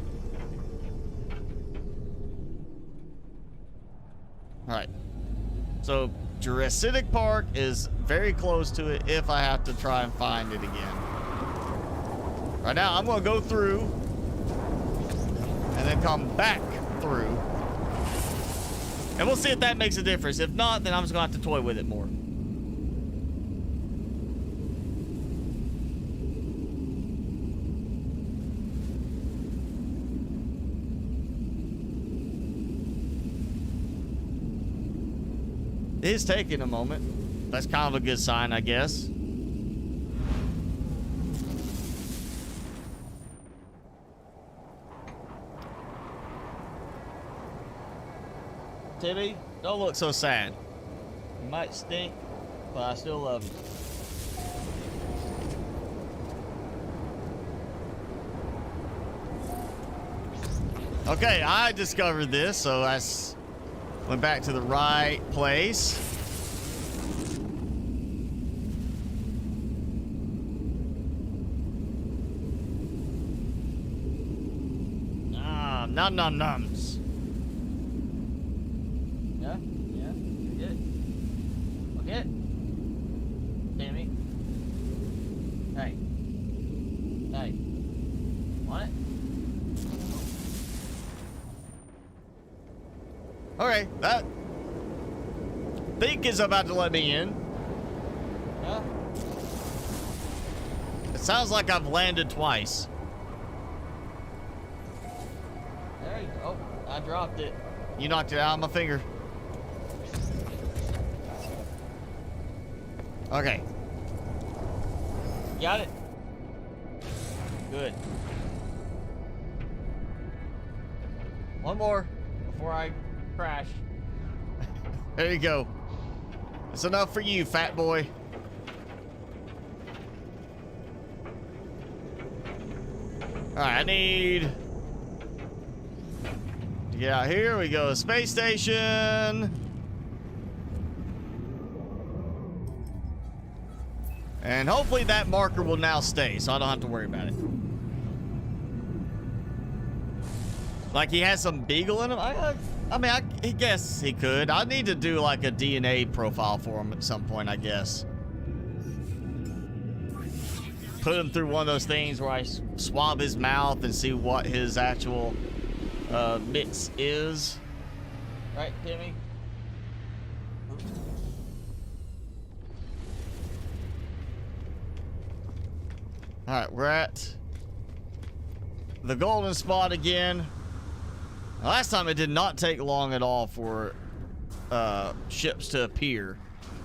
A: Alright. So, Jurassic Park is very close to it if I have to try and find it again. Right now, I'm gonna go through and then come back through. And we'll see if that makes a difference. If not, then I'm just gonna have to toy with it more. It is taking a moment. That's kind of a good sign, I guess. Timmy, don't look so sad. You might stink, but I still love you. Okay, I discovered this, so I went back to the right place. Ah, nom nom noms. Yeah, you get it. Okay. Timmy. Hey. Hey. Want it? Okay, that think is about to let me in. Yeah. It sounds like I've landed twice. There you go. I dropped it. You knocked it out of my finger. Okay. Got it. Good. One more before I crash. There you go. It's enough for you, fat boy. Alright, I need to get out here. We go to space station. And hopefully that marker will now stay, so I don't have to worry about it. Like he has some beagle in him. I mean, I guess he could. I need to do like a DNA profile for him at some point, I guess. Put him through one of those things where I swab his mouth and see what his actual mix is. Right, Timmy? Alright, we're at the golden spot again. Last time it did not take long at all for ships to appear.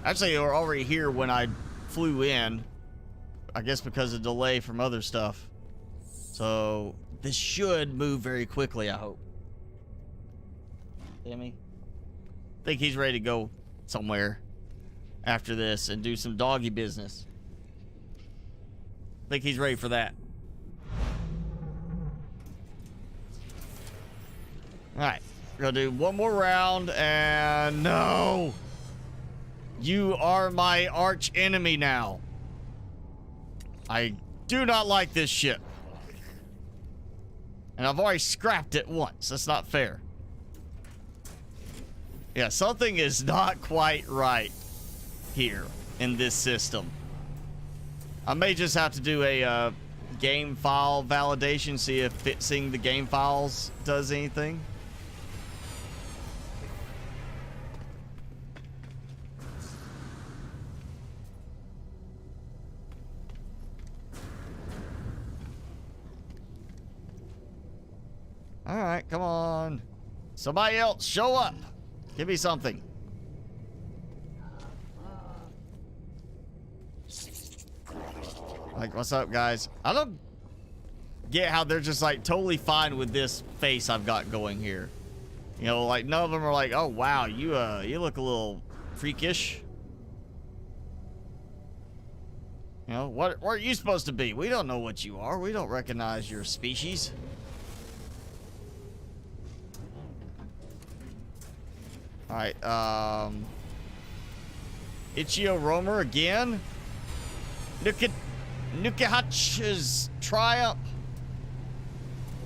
A: Actually, they were already here when I flew in. I guess because of delay from other stuff. So this should move very quickly, I hope. Timmy. Think he's ready to go somewhere after this and do some doggy business. Think he's ready for that. Alright. We're gonna do one more round, and no! You are my arch enemy now. I do not like this ship. And I've already scrapped it once. That's not fair. Yeah, something is not quite right here in this system. I may just have to do a game file validation, see if fixing the game files does anything. All right, come on. Somebody else, show up. Give me something. Like, what's up, guys? I don't get how they're just, like, totally fine with this face I've got going here. You know, like, none of them are like, oh, wow, you look a little freakish. You know, what are you supposed to be? We don't know what you are. We don't recognize your species. Alright, Ichio Romer again? Nukihach's Triumph.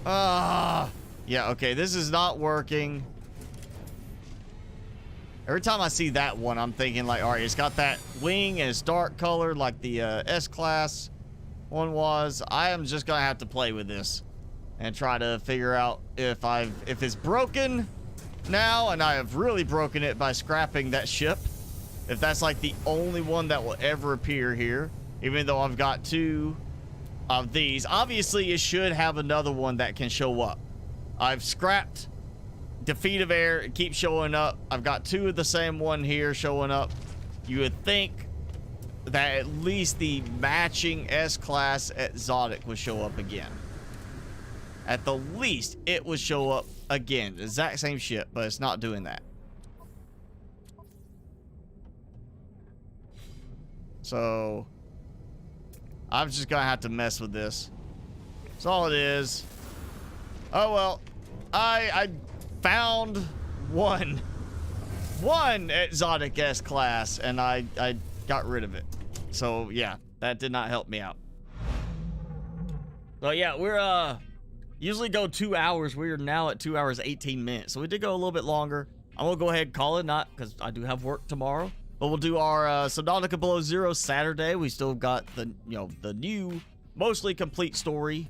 A: Yeah, okay, this is not working. Every time I see that one, I'm thinking like, alright, it's got that wing and it's dark colored like the S-Class one was. I am just gonna have to play with this and try to figure out if it's broken now, and I have really broken it by scrapping that ship. If that's like the only one that will ever appear here, even though I've got two of these. Obviously, it should have another one that can show up. I've scrapped Defeat of Air. It keeps showing up. I've got two of the same one here showing up. You would think that at least the matching S-Class Exotic would show up again. At the least, it would show up again. The exact same ship, but it's not doing that. So I'm just gonna have to mess with this. That's all it is. Oh well, I found one exotic S-Class, and I got rid of it. So yeah, that did not help me out. But yeah, we're usually go 2 hours. We're now at 2 hours 18 minutes, so we did go a little bit longer. I'm gonna go ahead and call it, not because I do have work tomorrow, but we'll do our Subnautica Below Zero Saturday. We still got the the new mostly complete story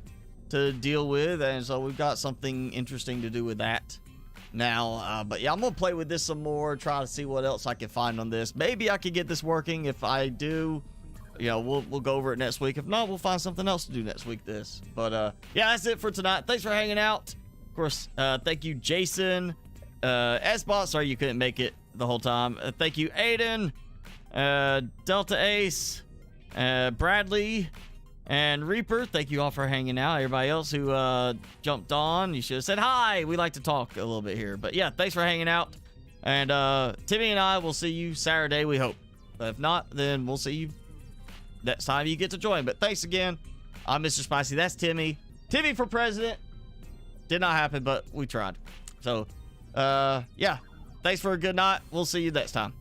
A: to deal with, and so we've got something interesting to do with that now. But yeah, I'm gonna play with this some more, try to see what else I can find on this. Maybe I could get this working. If I do, we'll go over it next week. If not, we'll find something else to do next week. But yeah, that's it for tonight. Thanks for hanging out. Of course, thank you, Jason, S-Bot. Sorry you couldn't make it the whole time. Thank you, Aiden, Delta Ace, Bradley, and Reaper. Thank you all for hanging out. Everybody else who jumped on, you should have said hi. We like to talk a little bit here. But yeah, thanks for hanging out. And Timmy and I will see you Saturday, we hope. But if not, then we'll see you next time you get to join. But thanks again. I'm Mr. Spicy. That's Timmy. Timmy for president. Did not happen, but we tried. So, yeah. Thanks for a good night. We'll see you next time.